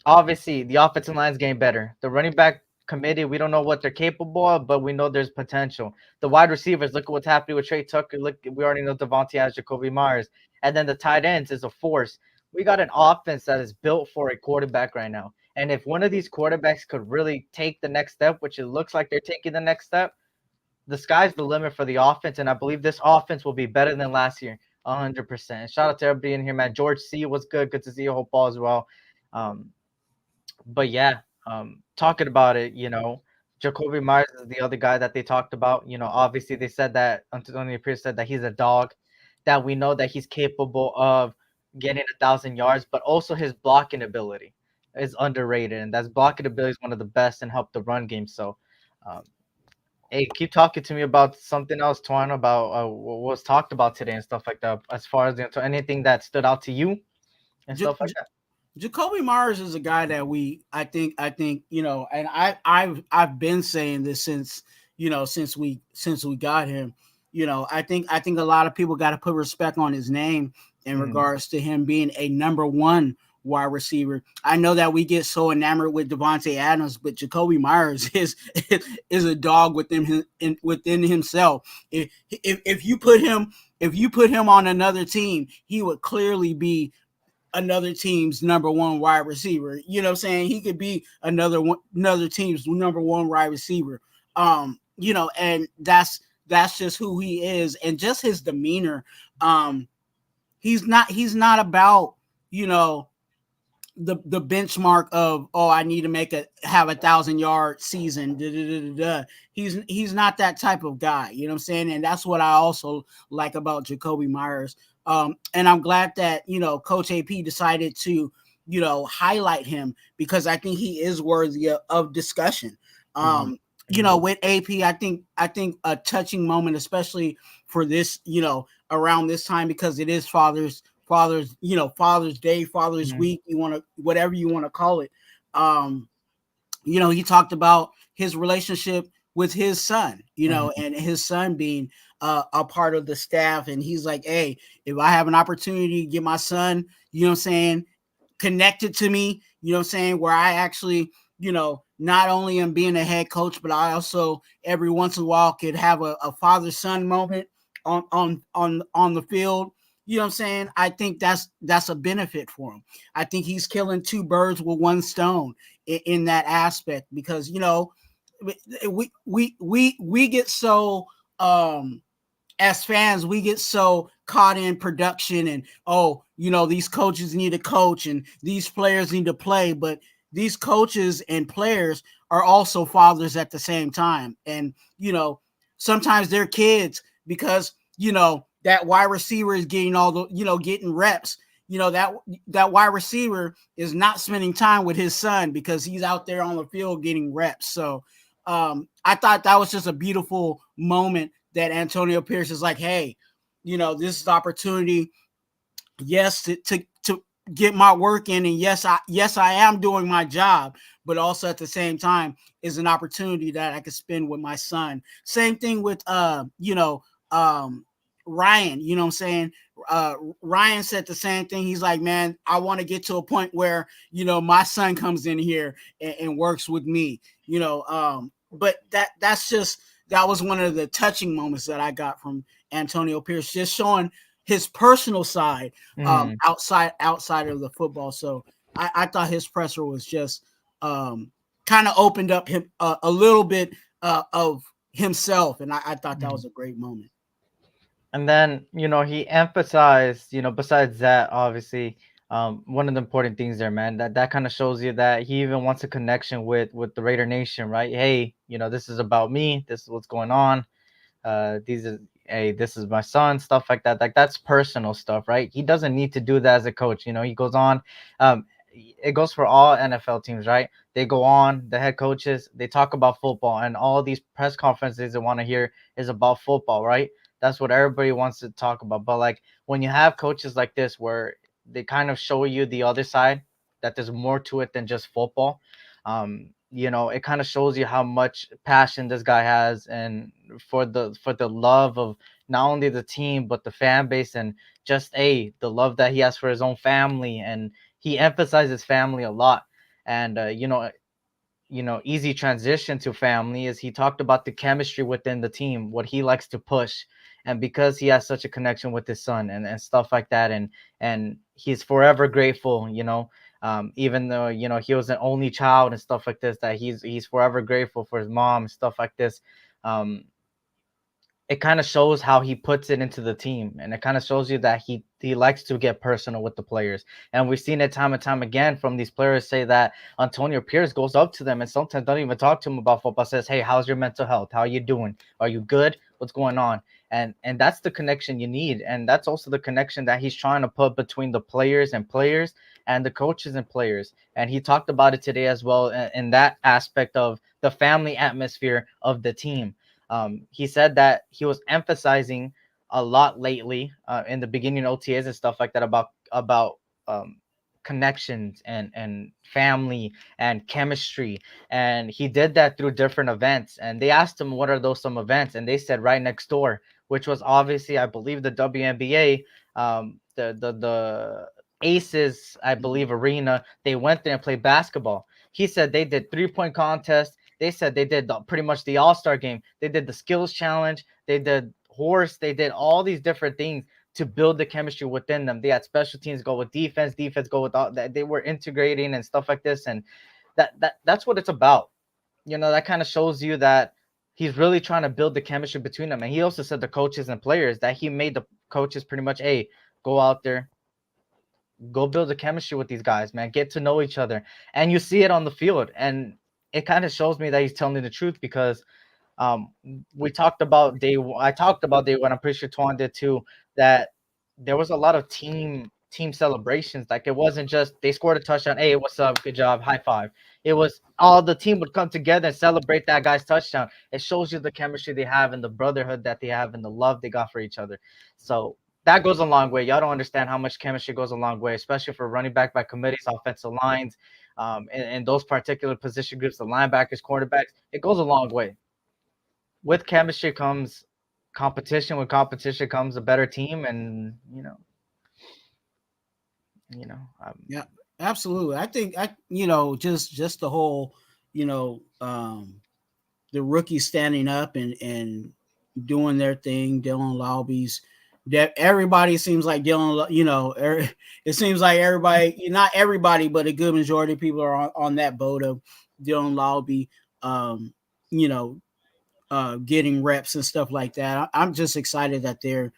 obviously, the offensive line is getting better. The running back committee, we don't know what they're capable of, but we know there's potential. The wide receivers, look at what's happening with Trey Tucker. Look, we already know Devontae has Jacoby Myers. And then the tight ends is a force. We got an offense that is built for a quarterback right now. And if one of these quarterbacks could really take the next step, which it looks like they're taking the next step, the sky's the limit for the offense. And I believe this offense will be better than last year, 100%. Shout out to everybody in here, man. George C. was good. Good to see you, Hope Ball, as well. But yeah, talking about it, Jacoby Myers is the other guy that they talked about. Obviously they said that Antonio Pierce said that he's a dog, that we know that he's capable of getting 1,000 yards, but also his blocking ability is underrated, and that's blocking ability is one of the best and help the run game. So, hey, keep talking to me about something else, Twuan, about what was talked about today and stuff like that. As far as anything that stood out to you and stuff like that. Jacoby Myers is a guy that I think, and I've been saying this since we got him. I think a lot of people got to put respect on his name in regards to him being a number one wide receiver. I know that we get so enamored with Devontae Adams, but Jacoby Myers is a dog within himself. If you put him on another team, he would clearly be another team's number one wide receiver. You know what I'm saying? He could be another team's number one wide receiver. And that's just who he is, and just his demeanor. He's not about, the benchmark of, I need to have 1,000-yard season. He's not that type of guy. You know what I'm saying? And that's what I also like about Jacoby Myers. And I'm glad that, Coach AP decided to, highlight him, because I think he is worthy of discussion. With AP, I think a touching moment, especially for this, around this time, because it is Father's Day, Father's Week, whatever you want to call it. He talked about his relationship with his son, and his son being a part of the staff, and he's like, hey, if I have an opportunity to get my son, you know what I'm saying, connected to me, you know what I'm saying, where I actually, not only am being a head coach, but I also every once in a while could have a father son moment on the field. You know what I'm saying? I think that's a benefit for him. I think he's killing two birds with one stone in that aspect, because we get so as fans, we get so caught in production and, these coaches need to coach and these players need to play, but these coaches and players are also fathers at the same time. And, sometimes they're kids, because, that wide receiver is getting all the, getting reps. That wide receiver is not spending time with his son because he's out there on the field getting reps. So I thought that was just a beautiful moment that Antonio Pierce is like, hey, this is the opportunity, yes, to get my work in, and yes, I am doing my job, but also at the same time is an opportunity that I could spend with my son. Same thing with Ryan, you know what I'm saying? Ryan said the same thing. He's like, man, I want to get to a point where, my son comes in here and works with me, but that was one of the touching moments that I got from Antonio Pierce, just showing his personal side outside of the football. So I thought his presser was just kind of opened up him a little bit of himself, and I thought that was a great moment. And then, he emphasized, besides that, obviously, one of the important things there, man, that kind of shows you that he even wants a connection with the Raider Nation, right? Hey, this is about me. This is what's going on. Hey, this is my son, stuff like that. Like, that's personal stuff, right? He doesn't need to do that as a coach. He goes on. It goes for all NFL teams, right? They go on, the head coaches, they talk about football, and all these press conferences they want to hear is about football, right? That's what everybody wants to talk about. But like, when you have coaches like this where they kind of show you the other side, that there's more to it than just football, it kind of shows you how much passion this guy has, and for the love of not only the team but the fan base, and just the love that he has for his own family, and he emphasizes family a lot. And easy transition to family is he talked about the chemistry within the team, what he likes to push, and because he has such a connection with his son and stuff like that, and he's forever grateful, even though he was an only child and stuff like this, that he's forever grateful for his mom and stuff like this. It kind of shows how he puts it into the team, and it kind of shows you that he likes to get personal with the players. And we've seen it time and time again from these players say that Antonio Pierce goes up to them and sometimes don't even talk to him about football, says, hey, how's your mental health? How are you doing? Are you good? What's going on? And that's the connection you need, and that's also the connection that he's trying to put between the players and the coaches and players. And he talked about it today as well, in that aspect of the family atmosphere of the team. He said that he was emphasizing a lot lately in the beginning OTAs and stuff like that about connections and family and chemistry, and he did that through different events. And they asked him what are those some events, and they said right next door, which was obviously, I believe, the WNBA, the Aces, I believe, arena. They went there and played basketball. He said they did 3-point contest. They said they did pretty much the all-star game. They did the skills challenge. They did horse. They did all these different things to build the chemistry within them. They had special teams go with defense go with all that. They were integrating and stuff like this. And that's what it's about. That kind of shows you that he's really trying to build the chemistry between them. And he also said the coaches and players, that he made the coaches pretty much, hey, go out there, go build the chemistry with these guys, man. Get to know each other. And you see it on the field. And it kind of shows me that he's telling the truth, because we talked about I talked about day one. I'm pretty sure Twuan did too, that there was a lot of team celebrations. Like, it wasn't just they scored a touchdown, hey, what's up, good job, high five. It was all the team would come together and celebrate that guy's touchdown. It shows you the chemistry they have and the brotherhood that they have and the love they got for each other. So that goes a long way. Y'all don't understand how much chemistry goes a long way, especially for running back by committees, offensive lines, and those particular position groups, the linebackers, quarterbacks. It goes a long way. With chemistry comes competition. With competition comes a better team, and Yeah, absolutely. I think just the whole, the rookies standing up and doing their thing. Dylan Lowby's that everybody seems like Dylan. It seems like everybody, not everybody, but a good majority of people are on that boat of Dylan Lowby. You know, getting reps and stuff like that. I'm just excited that they're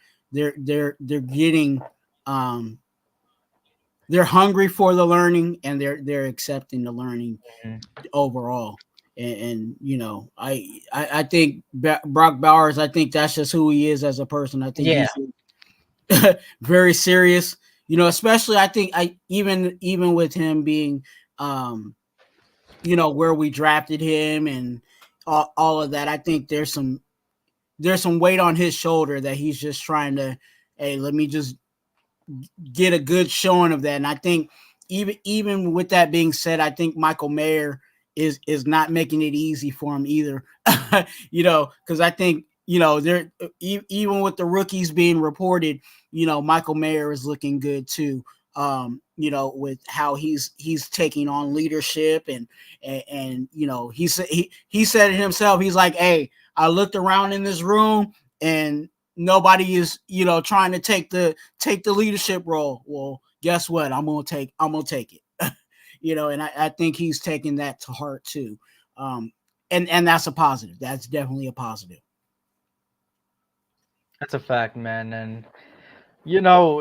getting they're hungry for the learning and they're accepting the learning overall. And I think Brock Bowers, I think that's just who he is as a person. I think he's very serious, especially I think even with him being where we drafted him and all of that, I think there's some weight on his shoulder that he's just trying to, hey, let me just get a good showing of that. And I think even with that being said, I think Michael Mayer is not making it easy for him either. Because I think there even with the rookies being reported, Michael Mayer is looking good too. With how he's taking on leadership and he said it himself. He's like, hey, I looked around in this room and nobody is trying to take the leadership role. Well, guess what? I'm gonna take it. And I think he's taking that to heart too. And that's a positive. That's definitely a positive. That's a fact, man. And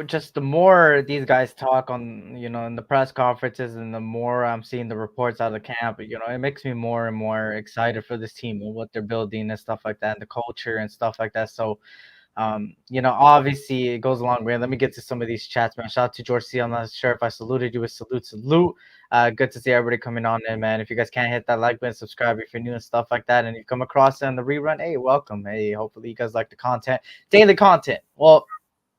just the more these guys talk on, in the press conferences, and the more I'm seeing the reports out of the camp, it makes me more and more excited for this team and what they're building and stuff like that, and the culture and stuff like that. So, obviously it goes a long way. Let me get to some of these chats, man. Shout out to George C. I'm not sure if I saluted you with salute. Good to see everybody coming on in, man. If you guys can't hit that like button, subscribe if you're new and stuff like that, and you come across it on the rerun, hey, welcome. Hey, hopefully you guys like the content, daily content. Well,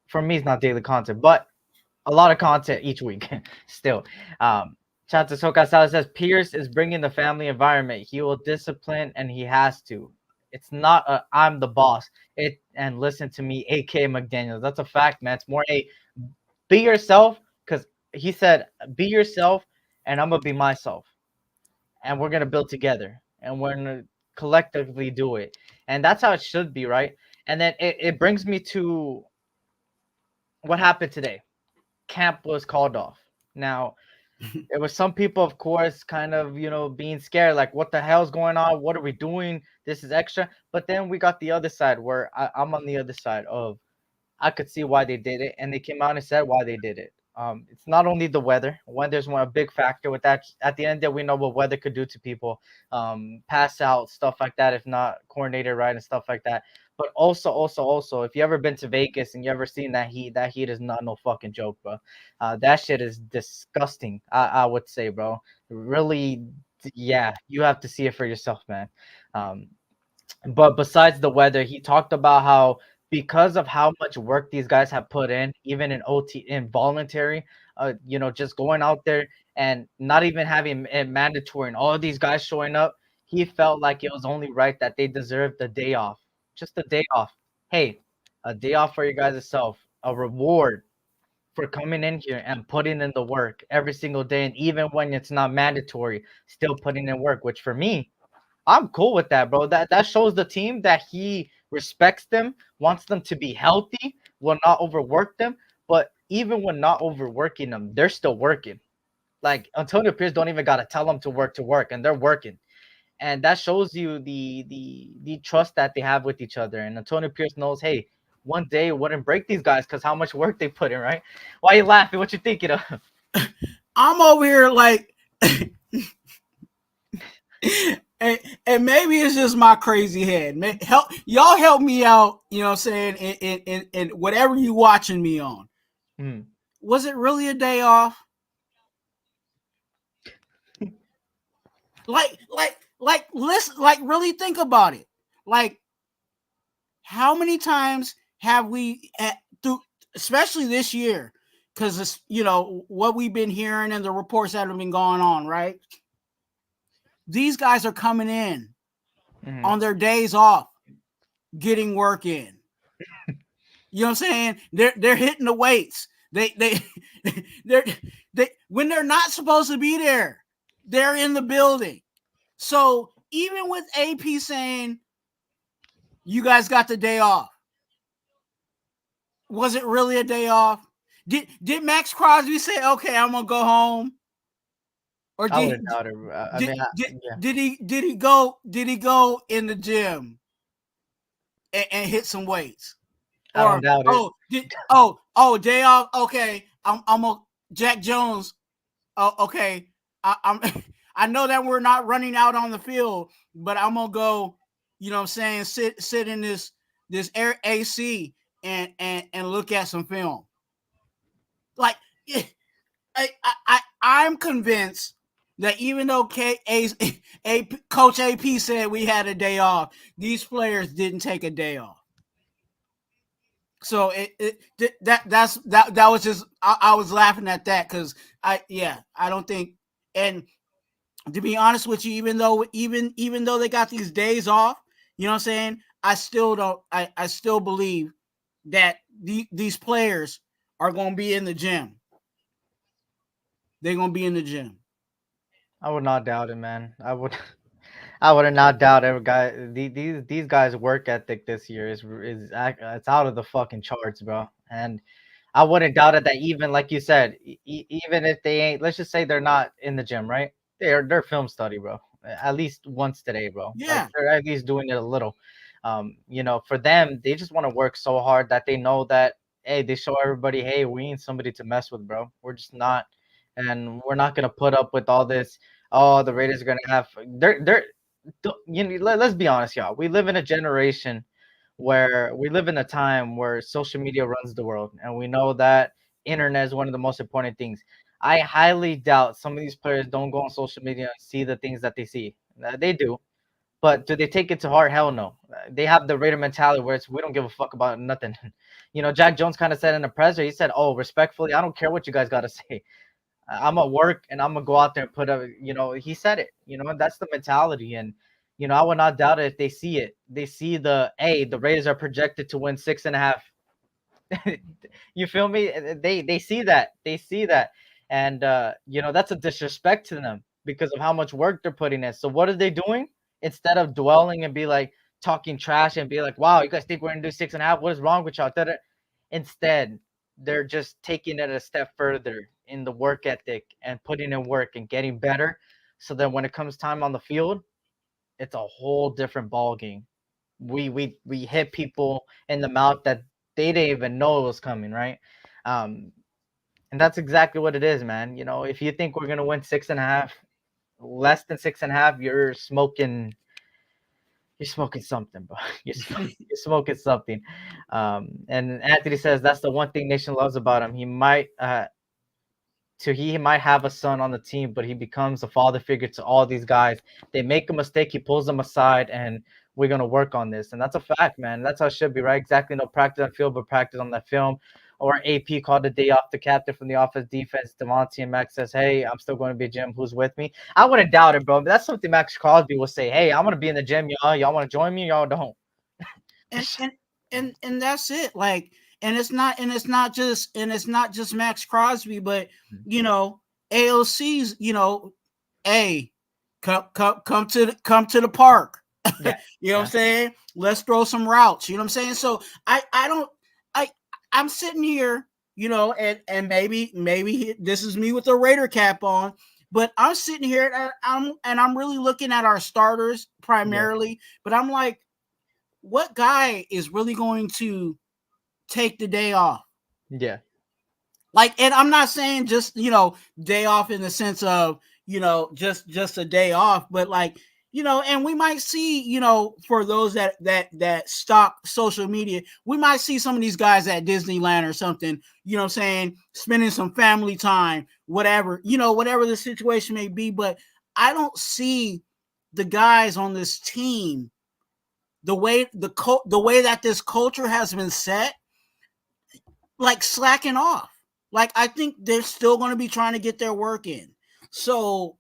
for me, it's not daily content, but a lot of content each week still. Shout out to Soka Sal says Pierce is bringing the family environment. He will discipline and he has to. It's not a I'm the boss. And listen to me, AK McDaniels. That's a fact, man. It's more a be yourself, because he said be yourself and I'm gonna be myself. And we're gonna build together and we're gonna collectively do it. And that's how it should be, right? And then it brings me to what happened today. Camp was called off. Now, there was some people, of course, kind of, being scared, like, what the hell's going on? What are we doing? This is extra. But then we got the other side where I'm on the other side of, I could see why they did it, and they came out and said why they did it. It's not only the weather. Weather's a big factor with that. At the end of the day, we know what weather could do to people. Pass out, stuff like that, if not coordinated right and stuff like that. But also, if you ever been to Vegas and you ever seen that heat is not no fucking joke, bro. That shit is disgusting, I would say, bro. Really, yeah, you have to see it for yourself, man. But besides the weather, he talked about how because of how much work these guys have put in, even in OT, involuntary, just going out there and not even having it mandatory and all of these guys showing up, he felt like it was only right that they deserved a day off. Just a day off. Hey, a day off for you guys itself. A reward for coming in here and putting in the work every single day. And even when it's not mandatory, still putting in work, which for me, I'm cool with that, bro. That shows the team that he respects them, wants them to be healthy, will not overwork them. But even when not overworking them, they're still working. Like Antonio Pierce don't even gotta tell them to work, and they're working. And that shows you the trust that they have with each other. And Antonio Pierce knows, hey, one day it wouldn't break these guys because how much work they put in, right? Why are you laughing? What you thinking of? I'm over here like, and maybe it's just my crazy head. Help me out. You know what I'm saying? In whatever you watching me on. Was it really a day off? Listen, really think about it. Like, how many times have we through, especially this year, because it's what we've been hearing and the reports that have been going on, right? These guys are coming in on their days off, getting work in. You know what I'm saying? They're hitting the weights. They they're they when they're not supposed to be there, they're in the building. So even with AP saying you guys got the day off, was it really a day off? Did Max Crosby say, okay, I'm gonna go home? Or I did wouldn't doubt it. I did, mean, did, yeah, did he go in the gym and hit some weights? I don't Or doubt it. day off. Okay, I'm a Jack Jones. Oh, okay. I'm I know that we're not running out on the field, but I'm gonna go. You know what I'm saying? Sit in this air AC and look at some film. Like I'm convinced that even though Coach AP said we had a day off, these players didn't take a day off. So that was just I was laughing at that because I don't think, and to be honest with you, even though they got these days off, you know what I'm saying, I still don't I still believe that these players are going to be in the gym. They're going to be in the gym. I would not doubt it, man. I would not doubt every guy. These guys' work ethic this year it's out of the fucking charts, bro. And I wouldn't doubt it that even like you said, even if they ain't, let's just say they're not in the gym, right? They're film study, bro. At least once today, bro. Like Yeah. they're at least doing it a little. For them, they just want to work so hard that they know that hey, they show everybody, hey, we ain't somebody to mess with, bro. We're just not, and we're not gonna put up with all this. Oh, the Raiders are gonna have they're let's be honest, y'all. We live in a generation where we live in a time where social media runs the world, and we know that internet is one of the most important things. I highly doubt some of these players don't go on social media and see the things that they see. They do, but do they take it to heart? Hell no. They have the Raider mentality where it's we don't give a fuck about nothing. Jack Jones kind of said in the presser, he said, "Oh, respectfully, I don't care what you guys got to say. I'm gonna work and I'm gonna go out there and put up." He said it. That's the mentality, and I would not doubt it if they see it. They see the Raiders are projected to win 6.5. You feel me? They see that. They see that, and that's a disrespect to them because of how much work they're putting in. So what are they doing? Instead of dwelling and be like talking trash and be like, "Wow, you guys think we're gonna do 6.5? What is wrong with y'all?" Instead, they're just taking it a step further in the work ethic and putting in work and getting better. So that when it comes time on the field, it's a whole different ball game. We hit people in the mouth that they didn't even know it was coming, right? Um, and that's exactly what it is, man. If you think we're gonna win 6.5, less than 6.5, you're smoking something, bro. You're smoking something. And Anthony says that's the one thing Nation loves about him. He might have a son on the team, but he becomes a father figure to all these guys. They make a mistake, he pulls them aside, and we're gonna work on this. And that's a fact, man. That's how it should be, right? Exactly. No practice on field, but practice on that film. Or AP called the day off. The captain from the offense, defense, Devontae and Max says, "Hey, I'm still going to be a gym. Who's with me?" I wouldn't doubt it, bro. But that's something Max Crosby will say. "Hey, I'm gonna be in the gym, y'all. Y'all want to join me? Y'all don't." And that's it. Like, and it's not just Max Crosby, but AOC's, hey, come to the park. Yeah, You know what I'm saying? Let's throw some routes. You know what I'm saying? So I'm sitting here, and maybe this is me with a Raider cap on, but I'm sitting here and I'm really looking at our starters primarily, but I'm like, what guy is really going to take the day off? yeah. Like, and I'm not saying just, day off in the sense of, just a day off, but like, and we might see, for those that stock social media, we might see some of these guys at Disneyland or something, what I'm saying, spending some family time, whatever the situation may be. But I don't see the guys on this team, the way that this culture has been set, like slacking off. Like, I think they're still going to be trying to get their work in. So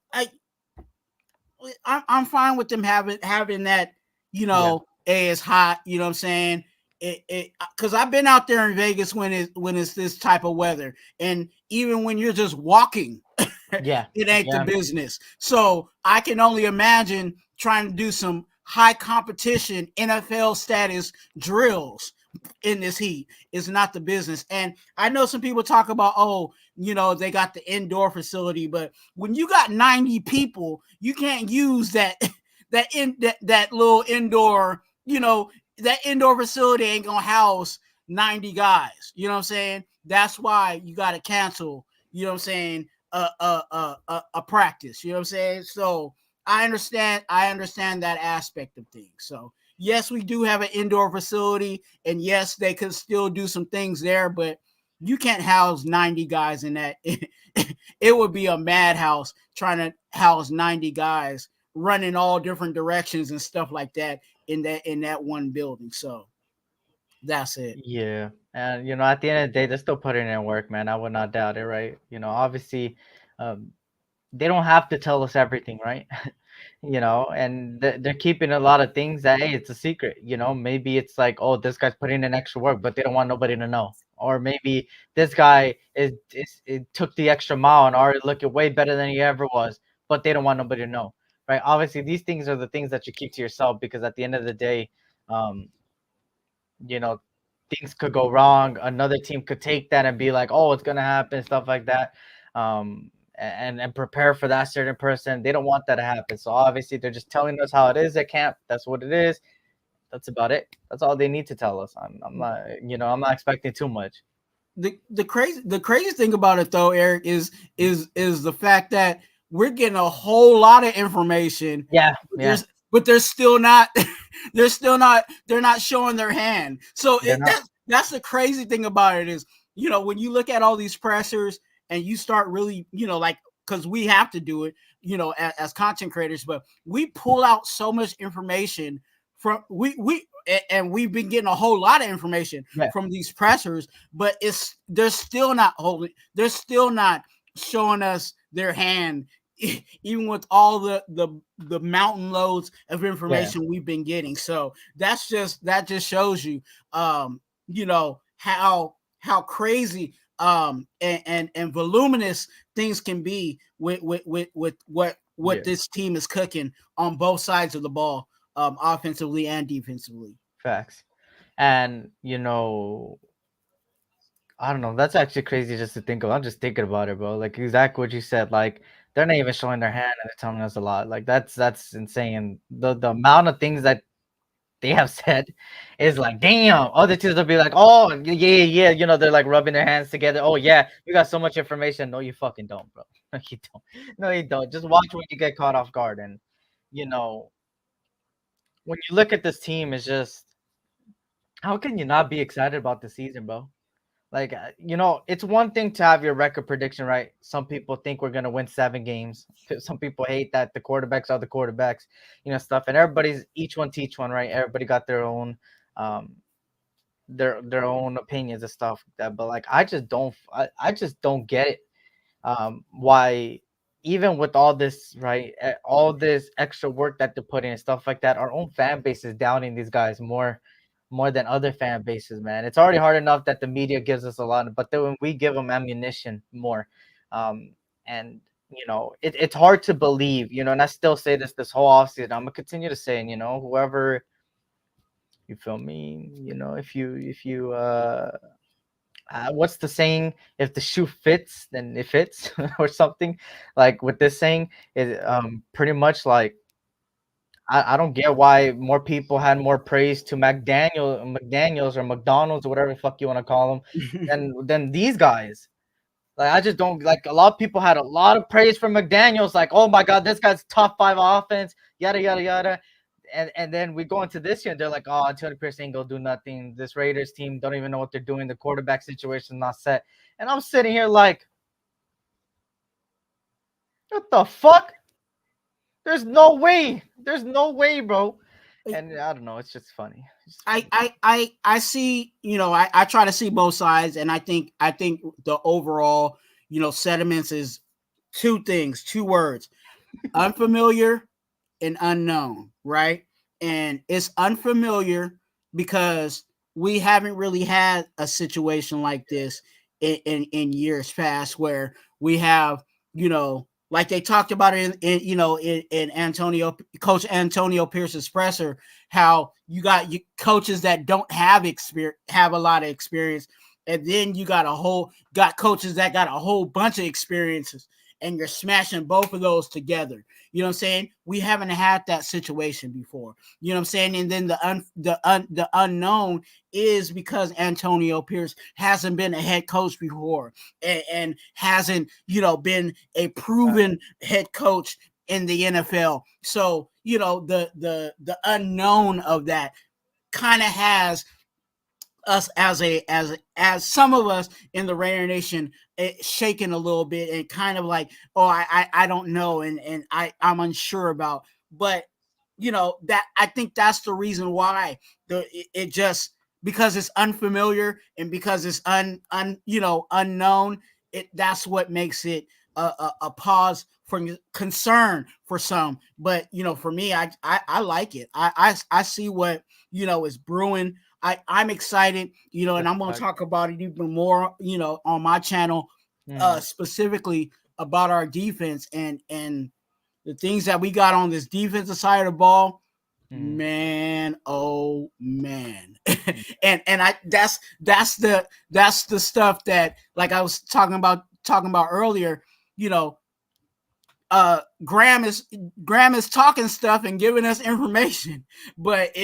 I'm fine with them having that, hey, it's hot, you know what I'm saying? because I've been out there in Vegas when it's this type of weather, and even when you're just walking, Yeah. it ain't the Yeah. business. So I can only imagine trying to do some high competition NFL status drills in this heat is not the business. And I know some people talk about, oh, they got the indoor facility, but when you got 90 people, you can't use that that little indoor, that indoor facility ain't gonna house 90 guys. You know what I'm saying? That's why you got to cancel, you know what I'm saying, a practice. You know what I'm saying? So I understand that aspect of things. So yes, we do have an indoor facility, and yes, they could still do some things there, but you can't house 90 guys in that. It would be a madhouse trying to house 90 guys running all different directions and stuff like that in that one building. So that's it. Yeah. And at the end of the day, they're still putting in work, man. I would not doubt it, right? Obviously, um, they don't have to tell us everything, right? And they're keeping a lot of things that, hey, it's a secret. Maybe it's like, oh, this guy's putting in extra work, but they don't want nobody to know. Or maybe this guy it took the extra mile and already looking way better than he ever was, but they don't want nobody to know, right? Obviously, these things are the things that you keep to yourself, because at the end of the day, um, you know, things could go wrong. Another team could take that and be like, oh, it's gonna happen, stuff like that. And prepare for that certain person. They don't want that to happen. So obviously they're just telling us how it is at camp. That's what it is. That's about it. That's all they need to tell us. I'm not, I'm not expecting too much. The crazy thing about it though, Eric, is the fact that we're getting a whole lot of information. Yeah, yeah. But they're still not they're not showing their hand. So that's the crazy thing about it is, when you look at all these pressers and you start really, like, because we have to do it, as content creators, but we pull out so much information from and we've been getting a whole lot of information from these pressers, but they're still not showing us their hand, even with all the mountain loads of information we've been getting. So that just shows you, how crazy and voluminous things can be with what this team is cooking on both sides of the ball, offensively and defensively. Facts. And I don't know. That's actually crazy just to think of. I'm just thinking about it, bro. Like exactly what you said. Like they're not even showing their hand and they're telling us a lot. Like that's insane. The amount of things that they have said is like, damn. Other teams will be like, oh yeah. They're like rubbing their hands together. Oh yeah, you got so much information. No, you fucking don't, bro. No, you don't. No, you don't. Just watch when you get caught off guard. And when you look at this team, it's just, how can you not be excited about the season, bro? Like, it's one thing to have your record prediction, right? Some people think we're going to win 7 games. Some people hate that the quarterbacks are the quarterbacks, stuff. And everybody's each one teach one, right? Everybody got their own their own opinions and stuff like that. But like, I just don't get it. Why, even with all this, right? All this extra work that they're putting and stuff like that, our own fan base is doubting these guys more than other fan bases, man. It's already hard enough that the media gives us a lot, but then when we give them ammunition more, and it's hard to believe, and I still say this whole offseason. I'm gonna continue to say, whoever, you feel me, if you what's the saying? If the shoe fits, then it fits, or something. Like with this saying, is pretty much I don't get why more people had more praise to McDaniels or McDonald's or whatever the fuck you want to call them than these guys. Like, I just don't, like, a lot of people had a lot of praise for McDaniels, like, oh my god, this guy's top 5 offense, yada yada yada. And then we go into this year and they're like, oh, Antonio Pierce ain't gonna do nothing. This Raiders team don't even know what they're doing. The quarterback situation is not set. And I'm sitting here like, what the fuck? There's no way. There's no way, bro. And I don't know. It's just funny. I see, I try to see both sides. And I think the overall, sentiments is 2 things, 2 words, unfamiliar and unknown, right? And it's unfamiliar because we haven't really had a situation like this in years past where we have, like they talked about it in Antonio, Coach Antonio Pierce's presser, how you got coaches that don't have have a lot of experience, and then you got coaches that got a whole bunch of experiences, and you're smashing both of those together. You know what I'm saying? We haven't had that situation before. You know what I'm saying? And then the unknown is because Antonio Pierce hasn't been a head coach before, and hasn't, been a proven head coach in the NFL. So, the unknown of that kind of has us as some of us in the Raider Nation shaking a little bit and kind of like, oh, I don't know, and I'm unsure about. But that I think that's the reason why it just, because it's unfamiliar and because it's unknown, that's what makes it a pause for concern for some. But for me, I like it. I see what is brewing. I'm excited, and I'm going to talk about it even more, on my channel, specifically about our defense and the things that we got on this defensive side of the ball. Man, oh man. and that's the stuff that, like I was talking about earlier, Graham is talking stuff and giving us information, but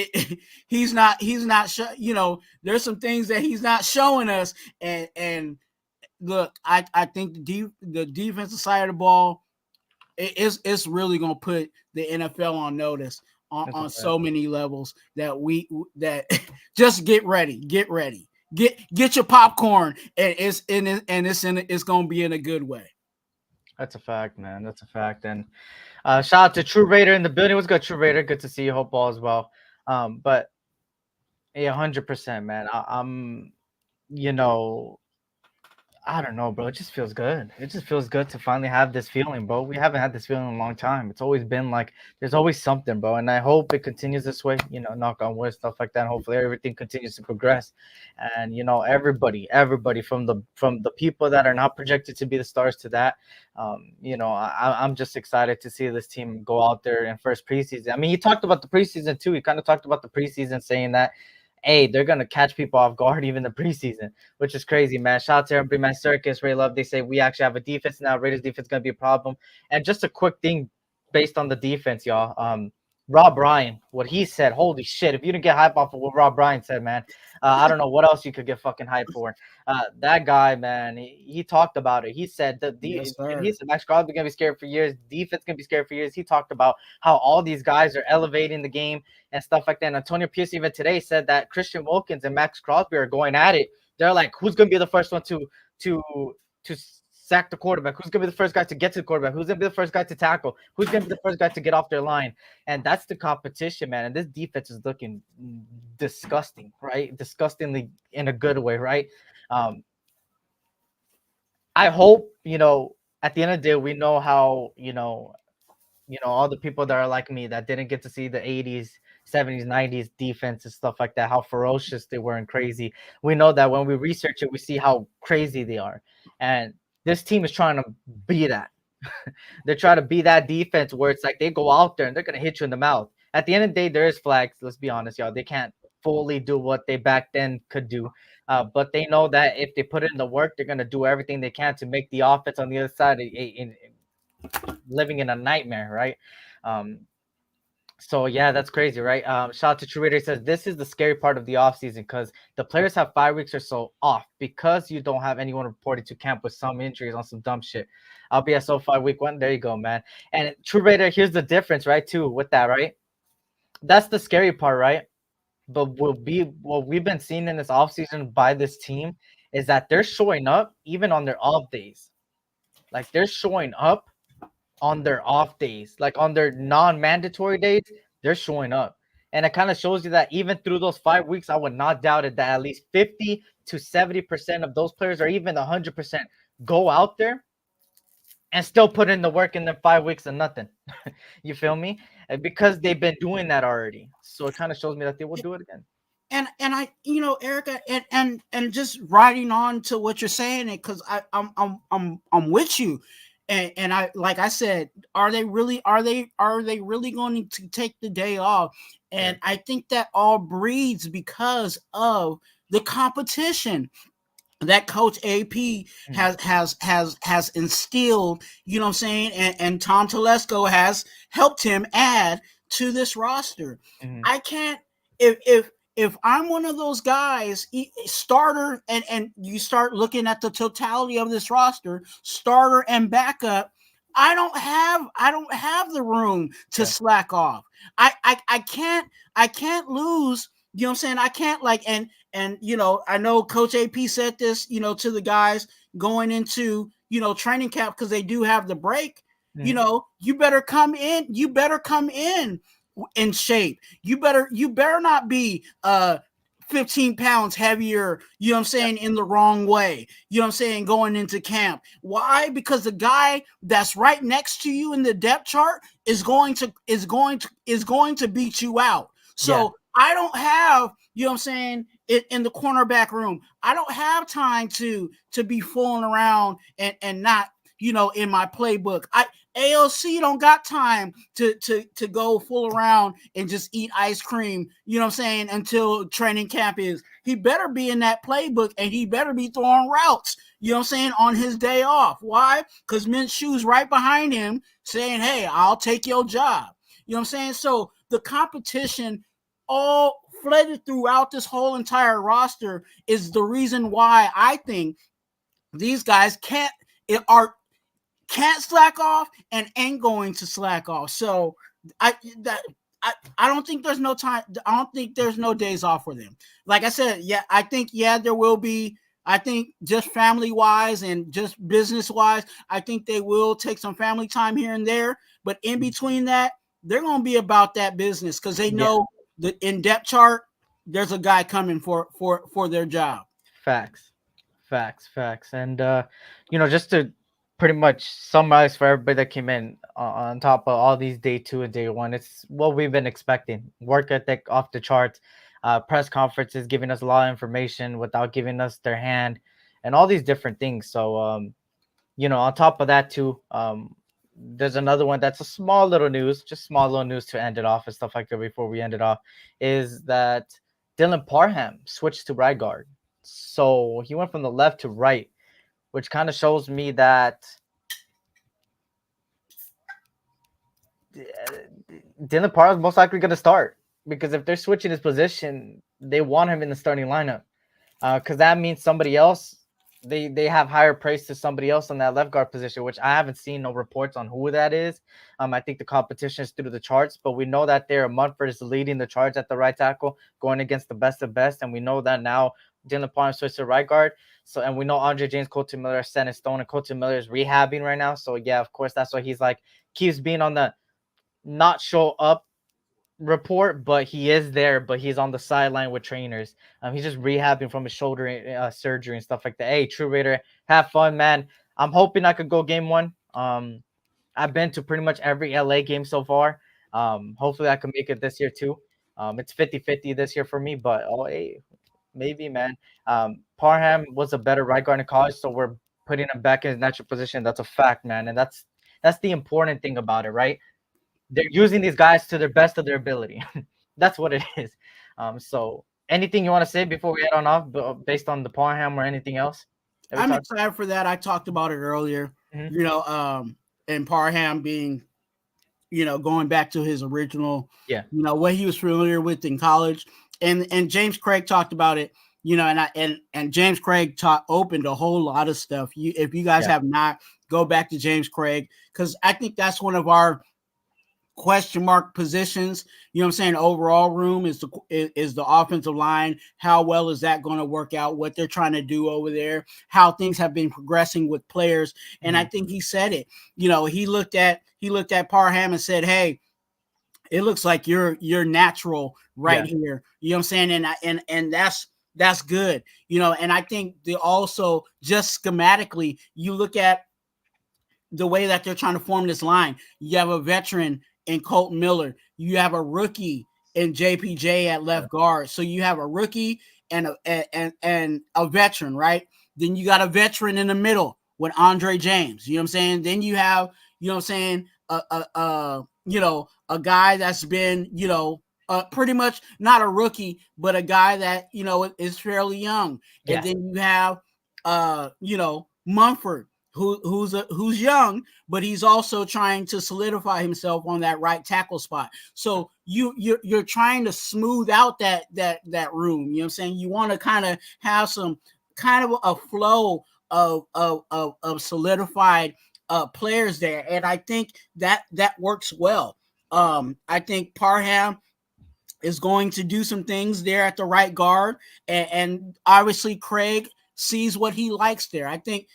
he's not there's some things that he's not showing us. And look, I think the defensive side of the ball it's really gonna put the NFL on notice on so many levels that just get ready, get your popcorn, and it's gonna be in a good way. That's a fact, man. That's a fact. And shout out to True Raider in the building. What's good, True Raider? Good to see you. Hope all as well. But yeah, 100%, man. I'm, I don't know, bro. It just feels good. It just feels good to finally have this feeling, bro. We haven't had this feeling in a long time. It's always been like there's always something, bro. And I hope it continues this way, knock on wood, stuff like that. And hopefully everything continues to progress. And everybody from the people that are not projected to be the stars to that, I'm just excited to see this team go out there in first preseason. I mean, he talked about the preseason too. He kind of talked about the preseason, saying that, hey, they're gonna catch people off guard even the preseason, which is crazy, man. Shout out to everybody, man. Circus, Ray Love. They say we actually have a defense now. Raiders defense gonna be a problem. And just a quick thing based on the defense, y'all. Rob Ryan, what he said. Holy shit! If you didn't get hype off of what Rob Ryan said, man, I don't know what else you could get fucking hype for. That guy, man, he talked about it. He said that he said Max Crosby gonna be scared for years. Defense gonna be scared for years. He talked about how all these guys are elevating the game and stuff like that. And Antonio Pierce even today said that Christian Wilkins and Max Crosby are going at it. They're like, who's gonna be the first one to sack the quarterback? Who's gonna be the first guy to get to the quarterback? Who's gonna be the first guy to tackle? Who's gonna be the first guy to get off their line? And that's the competition, man. And this defense is looking disgusting, right? Disgustingly in a good way, right? I hope, at the end of the day, we know how, all the people that are like me that didn't get to see the 80s, 70s, 90s defense and stuff like that, how ferocious they were and crazy. We know that when we research it, we see how crazy they are. And this team is trying to be that. They're trying to be that defense where it's like they go out there and they're going to hit you in the mouth. At the end of the day, there is flags. Let's be honest, y'all. They can't fully do what they back then could do. But they know that if they put in the work, they're going to do everything they can to make the offense on the other side living in a nightmare, right? So yeah, that's crazy, right? Shout out to True Raider. Says this is the scary part of the offseason because the players have 5 weeks or so off because you don't have anyone reported to camp with some injuries on some dumb shit. I'll be at SoFi week 1. There you go, man. And True Raider, here's the difference, right? Too with that, right? That's the scary part, right? But what we've been seeing in this offseason by this team is that they're showing up even on their off days. Like they're showing up on their off days, like on their non-mandatory days, they're showing up. And it kind of shows you that even through those 5 weeks, I would not doubt it that at least 50 to 70% of those players, or even 100%, go out there and still put in the work in their 5 weeks and nothing. You feel me? Because they've been doing that already. So it kind of shows me that they will do it again. and I, Erica, and just riding on to what you're saying, because I'm with you, and I, like I said, are they really going to take the day off? And I think that all breeds because of the competition that Coach AP has instilled, you know what I'm saying, and Tom Telesco has helped him add to this roster. I can't, if I'm one of those guys, starter, and you start looking at the totality of this roster, starter and backup, I don't have the room to slack off. I can't lose. You know what I'm saying? I can't, like, and I know Coach AP said this, to the guys going into, training camp, because they do have the break. You better come in. You better come in shape. You better not be 15 pounds heavier, you know what I'm saying, in the wrong way, you know what I'm saying, going into camp. Why? Because the guy that's right next to you in the depth chart is going to beat you out. So I don't have, you know what I'm saying, in the cornerback room, I don't have time to be fooling around and not, in my playbook. AOC don't got time to go fool around and just eat ice cream, you know what I'm saying, until training camp is. He better be in that playbook, and he better be throwing routes, you know what I'm saying, on his day off. Why? Because Minshew's right behind him saying, hey, I'll take your job. You know what I'm saying? So the competition all flooded throughout this whole entire roster is the reason why I think these guys can't slack off and ain't going to slack off. So I don't think there's no time. I don't think there's no days off for them. Like I said, I think there will be. I think just family wise and just business wise, I think they will take some family time here and there. But in between that, they're going to be about that business, because they know the in depth chart, there's a guy coming for their job. Facts. And just to pretty much summarize for everybody that came in on top of all these day 2 and day 1, it's what we've been expecting. Work ethic off the charts, press conferences giving us a lot of information without giving us their hand, and all these different things. So on top of that too, there's another one that's a small little news to end it off and stuff like that before we end it off, is that Dylan Parham switched to right guard. So he went from the left to right, which kind of shows me that Dylan Parham is most likely going to start, because if they're switching his position, they want him in the starting lineup, because that means somebody else, they have higher praise to somebody else on that left guard position, which I haven't seen no reports on who that is. I think the competition is through the charts, but we know that Munford is leading the charge at the right tackle, going against the best of best, and we know that now Dylan Parham switched to right guard. So, and we know Andre James Colton Miller is set in stone, and Colton Miller is rehabbing right now. So of course, that's why he's like keeps being on the not show up report, but he is there, but he's on the sideline with trainers. He's just rehabbing from his shoulder surgery and stuff like that. Hey, True Raider, have fun, man. I'm hoping I could go game 1. I've been to pretty much every LA game so far. Hopefully I can make it this year too. It's 50-50 this year for me, but hey, maybe, man. Parham was a better right guard in college, so we're putting him back in his natural position. That's a fact, man, and that's the important thing about it, right? They're using these guys to their best of their ability. That's what it is. So anything you want to say before we head on off, based on the Parham or anything else? I'm excited for that. I talked about it earlier. And Parham being, going back to his original, what he was familiar with in college, and James Craig talked about it. And James Craig opened a whole lot of stuff. If you guys have not, go back to James Craig, because I think that's one of our question mark positions, you know what I'm saying, overall room is the offensive line. How well is that going to work out? What they're trying to do over there, how things have been progressing with players. And I think he said it, he looked at Parham and said, hey, it looks like you're natural right here. You know what I'm saying? And that's good, and I think they also just schematically, you look at the way that they're trying to form this line. You have a veteran in Colton Miller. You have a rookie and JPJ at left guard. So you have a rookie and a veteran, right? Then you got a veteran in the middle with Andre James. You know what I'm saying? Then you have, you know what I'm saying, a guy that's been, pretty much not a rookie, but a guy that, is fairly young. Yeah. And then you have, Mumford, who's young, but he's also trying to solidify himself on that right tackle spot. So you're trying to smooth out that room. You know what I'm saying? You want to kind of have some kind of a flow of solidified players there, and I think that works well. I think Parham is going to do some things there at the right guard, and obviously Craig sees what he likes there. I think,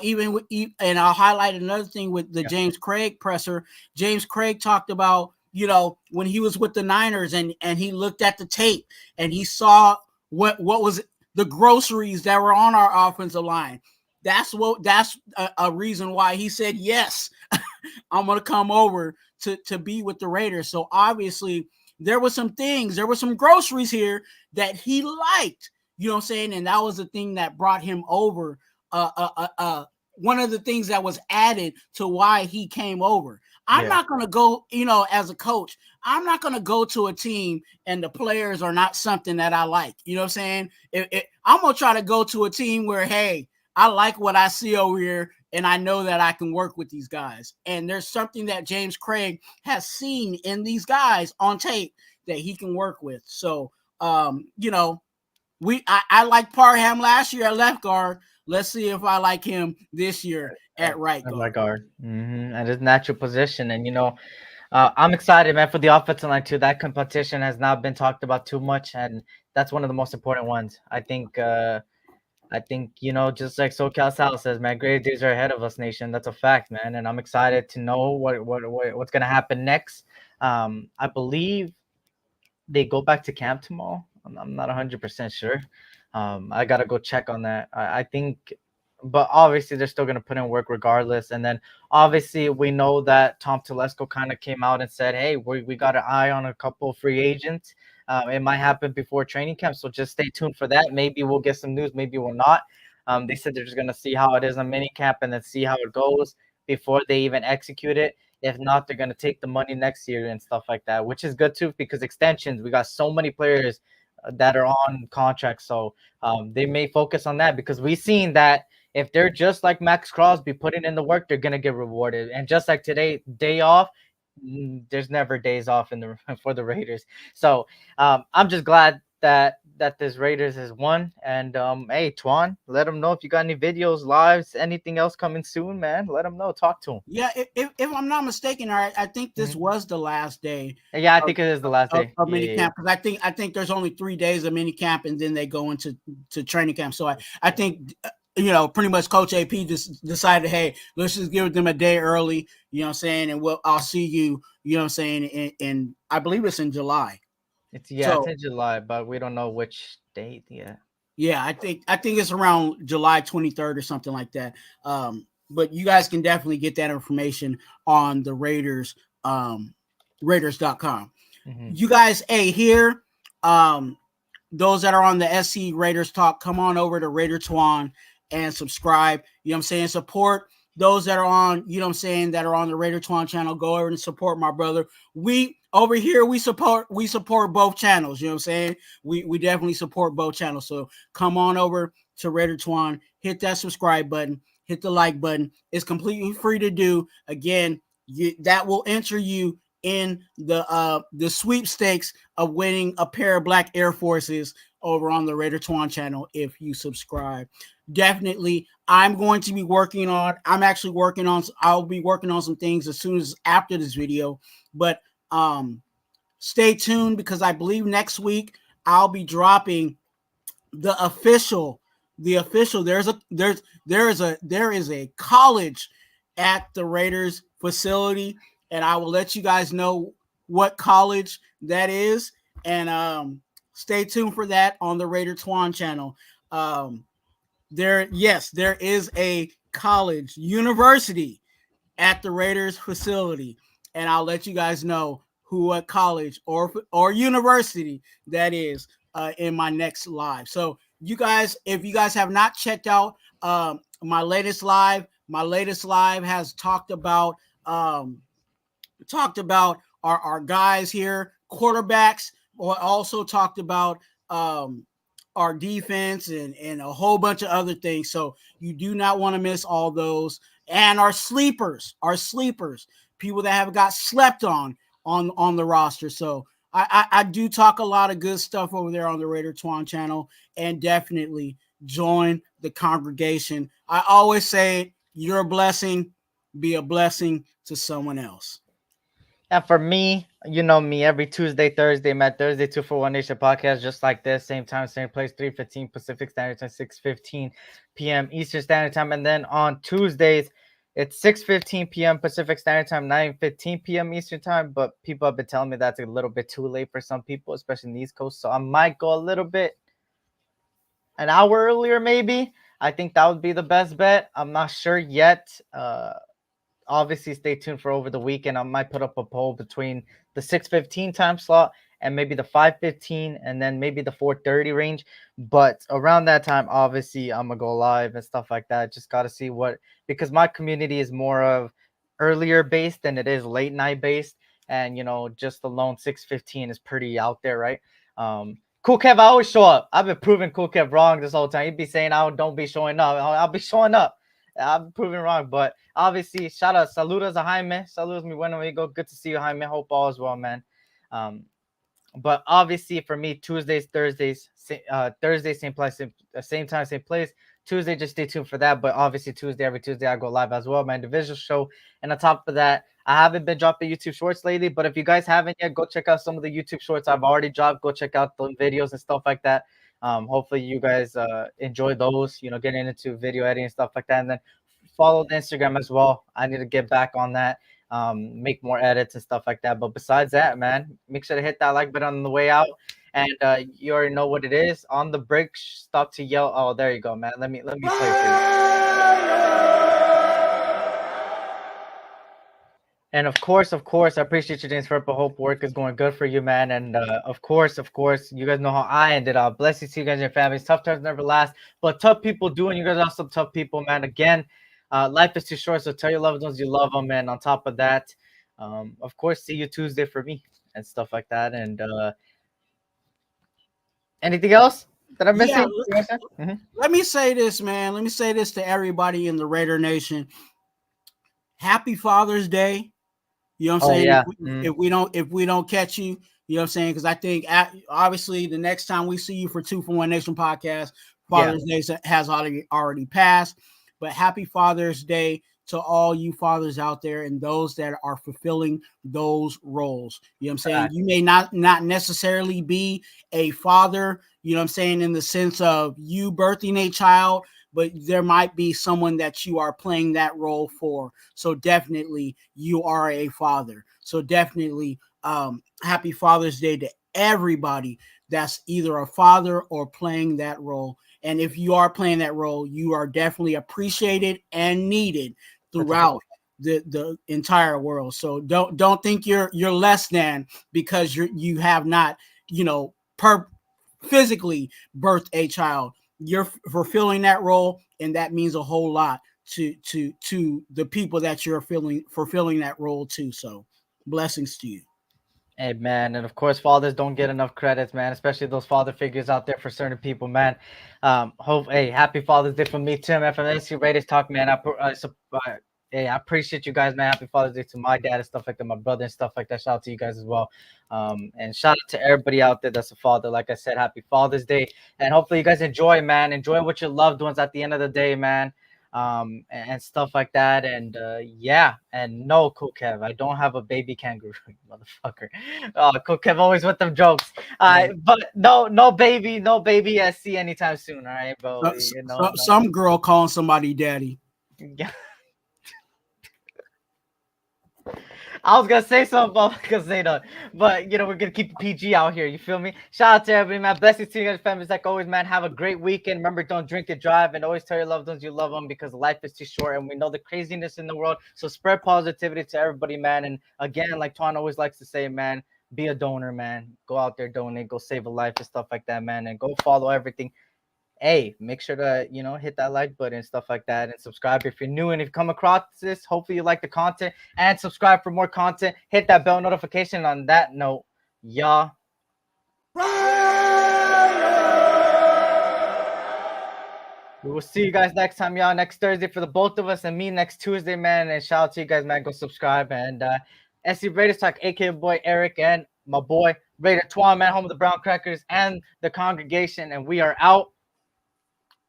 even with, and I'll highlight another thing with the James Craig presser. James Craig talked about, when he was with the Niners and he looked at the tape and he saw what was the groceries that were on our offensive line. That's a reason why he said, yes, I'm going to come over to be with the Raiders. So obviously there were some groceries here that he liked, you know what I'm saying? And that was the thing that brought him over. One of the things that was added to why he came over. I'm not going to go, as a coach, I'm not going to go to a team and the players are not something that I like. You know what I'm saying? I'm going to try to go to a team where, hey, I like what I see over here and I know that I can work with these guys. And there's something that James Craig has seen in these guys on tape that he can work with. So, I liked Parham last year at left guard. Let's see if I like him this year at right guard. Right guard. And his natural position. And, I'm excited, man, for the offensive line, too. That competition has not been talked about too much, and that's one of the most important ones. I think, just like SoCal Sal says, man, great days are ahead of us, nation. That's a fact, man, and I'm excited to know what's going to happen next. I believe they go back to camp tomorrow. I'm not 100% sure. I got to go check on that. I think, but obviously they're still going to put in work regardless. And then obviously we know that Tom Telesco kind of came out and said, hey, we got an eye on a couple of free agents. It might happen before training camp, so just stay tuned for that. Maybe we'll get some news, maybe we'll not. They said they're just going to see how it is on minicamp and then see how it goes before they even execute it. If not, they're going to take the money next year and stuff like that, which is good too, because extensions, we got so many players that are on contract. So they may focus on that, because we've seen that if they're just like Max Crosby putting in the work, they're going to get rewarded. And just like today, day off, there's never days off for the Raiders. So I'm just glad that this Raiders has won. And hey, Twuan, let them know if you got any videos, lives, anything else coming soon, man. Let them know. Talk to them. Yeah, if I'm not mistaken, I think this was the last day. Yeah, I think it is the last day of minicamp, because I think there's only 3 days of minicamp and then they go into training camp. So I think pretty much Coach AP just decided, hey, let's just give them a day early. You know what I'm saying? And I'll see you. You know what I'm saying? In I believe it's in July. It's in July, but we don't know which date yet. Yeah, I think it's around July 23rd or something like that. But you guys can definitely get that information on the Raiders, Raiders.com. You guys, hey, here, those that are on the SC Raiders Talk, come on over to RaiderTwuan and subscribe. You know what I'm saying? Support those that are on, that are on the RaiderTwuan channel. Go over and support my brother. We over here, we support both channels. You know what I'm saying? We definitely support both channels. So come on over to RaiderTwuan, hit that subscribe button, hit the like button. It's completely free to do. Again, that will enter you in the sweepstakes of winning a pair of black Air Forces over on the RaiderTwuan channel if you subscribe. Definitely, I'll be working on some things as soon as after this video, but stay tuned, because I believe next week I'll be dropping the official. There is a college at the Raiders facility, and I will let you guys know what college that is, and stay tuned for that on the RaiderTwuan channel. There is a university at the Raiders facility, and I'll let you guys know what college or university that is in my next live. So you guys, if you guys have not checked out my latest live has talked about our guys here, quarterbacks, or also talked about our defense and a whole bunch of other things. So you do not want to miss all those. And our sleepers, people that have got slept on the roster. So I do talk a lot of good stuff over there on the RaiderTwuan channel, and definitely join the congregation. I always say, you're a blessing, be a blessing to someone else. And for me, you know me, every Tuesday, Thursday, I'm at Thursday 241 Nation podcast, just like this, same time, same place, 3:15 Pacific Standard Time, 6:15 p.m. Eastern Standard Time. And then on Tuesdays, it's 6:15 p.m. Pacific Standard Time, 9:15 p.m. Eastern Time. But people have been telling me that's a little bit too late for some people, especially in the East Coast. So I might go a little bit, an hour earlier, maybe. I think that would be the best bet. I'm not sure yet. Obviously, stay tuned for over the weekend. I might put up a poll between the 6:15 time slot and maybe the 5:15 and then maybe the 4:30 range. But around that time, obviously, I'm going to go live and stuff like that. Just got to see because my community is more of earlier based than it is late night based. And, just alone 6:15 is pretty out there, right? Cool Kev, I always show up. I've been proving Cool Kev wrong this whole time. He'd be saying, don't be showing up. I'll be showing up. I'm proving wrong, but obviously, shout out, saludos a Jaime, saludos mi buen amigo. Good to see you, Jaime. Hope all is well, man. But obviously, for me, Tuesdays, Thursdays, Thursday, same place, same time, same place. Tuesday, just stay tuned for that. But obviously, every Tuesday, I go live as well, my individual show. And on top of that, I haven't been dropping YouTube shorts lately, but if you guys haven't yet, go check out some of the YouTube shorts I've already dropped. Go check out the videos and stuff like that. Hopefully you guys enjoy those, getting into video editing and stuff like that. And then follow the Instagram as well. I need to get back on that, make more edits and stuff like that. But besides that, man, make sure to hit that like button on the way out. And you already know what it is. On the break, stop to yell. Oh, there you go, man. Let me play for you. And of course, I appreciate you, James Purple. Hope work is going good for you, man. And of course, you guys know how I ended up. Blessings to you guys and your families. Tough times never last, but tough people do, and you guys are also tough people, man. Again, life is too short, so tell your loved ones you love them. And on top of that, of course, see you Tuesday for me and stuff like that. And anything else that I'm missing? Yeah, let me say this, man. Let me say this to everybody in the Raider Nation. Happy Father's Day. You know what I'm saying? Yeah. If we don't catch you, you know what I'm saying? Because I think obviously the next time we see you for 241 Nation podcast, Father's Day has already passed. But happy Father's Day to all you fathers out there and those that are fulfilling those roles. You know what I'm saying? Right. You may not necessarily be a father, you know what I'm saying, in the sense of you birthing a child, but there might be someone that you are playing that role for. So definitely you are a father. So definitely happy Father's Day to everybody that's either a father or playing that role. And if you are playing that role, you are definitely appreciated and needed throughout the entire world. So don't think you're less than because you have not, physically birthed a child. You're fulfilling that role, and that means a whole lot to the people that you're fulfilling that role to. So blessings to you. Hey, man. And of course, fathers don't get enough credits, man, especially those father figures out there for certain people, man. Happy Father's Day from me, Tim, FMSC Raiders Talk, man. I appreciate you guys, man. Happy Father's Day to my dad and stuff like that, my brother and stuff like that. Shout out to you guys as well. And shout out to everybody out there that's a father. Like I said, happy Father's Day. And hopefully you guys enjoy, man. Enjoy with your loved ones at the end of the day, man. And stuff like that. And and no, Cool Kev, I don't have a baby kangaroo, motherfucker. Cool Kev always with them jokes. But no baby SC anytime soon, all right, bro. Some girl calling somebody daddy. Yeah. I was gonna say something, but I'm not gonna say that. But we're gonna keep the PG out here. You feel me? Shout out to everybody, man. Blessings to you guys, families. Like always, man. Have a great weekend. Remember, don't drink and drive, and always tell your loved ones you love them because life is too short, and we know the craziness in the world. So spread positivity to everybody, man. And again, like Twuan always likes to say, man, be a donor, man. Go out there, donate, go save a life and stuff like that, man. And go follow everything. Hey, make sure to hit that like button and stuff like that, and subscribe if you're new. And if you come across this, hopefully you like the content, and subscribe for more content. Hit that bell notification. On that note, y'all, we will see you guys next time, y'all. Next Thursday for the both of us, and me next Tuesday, man. And shout out to you guys, man. Go subscribe. And SC Raiders Talk, aka boy Eric, and my boy RaiderTwuan, man, home of the Brown Crackers and the congregation. And we are out.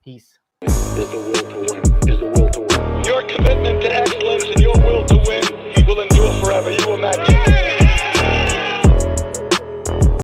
Peace. There's no will for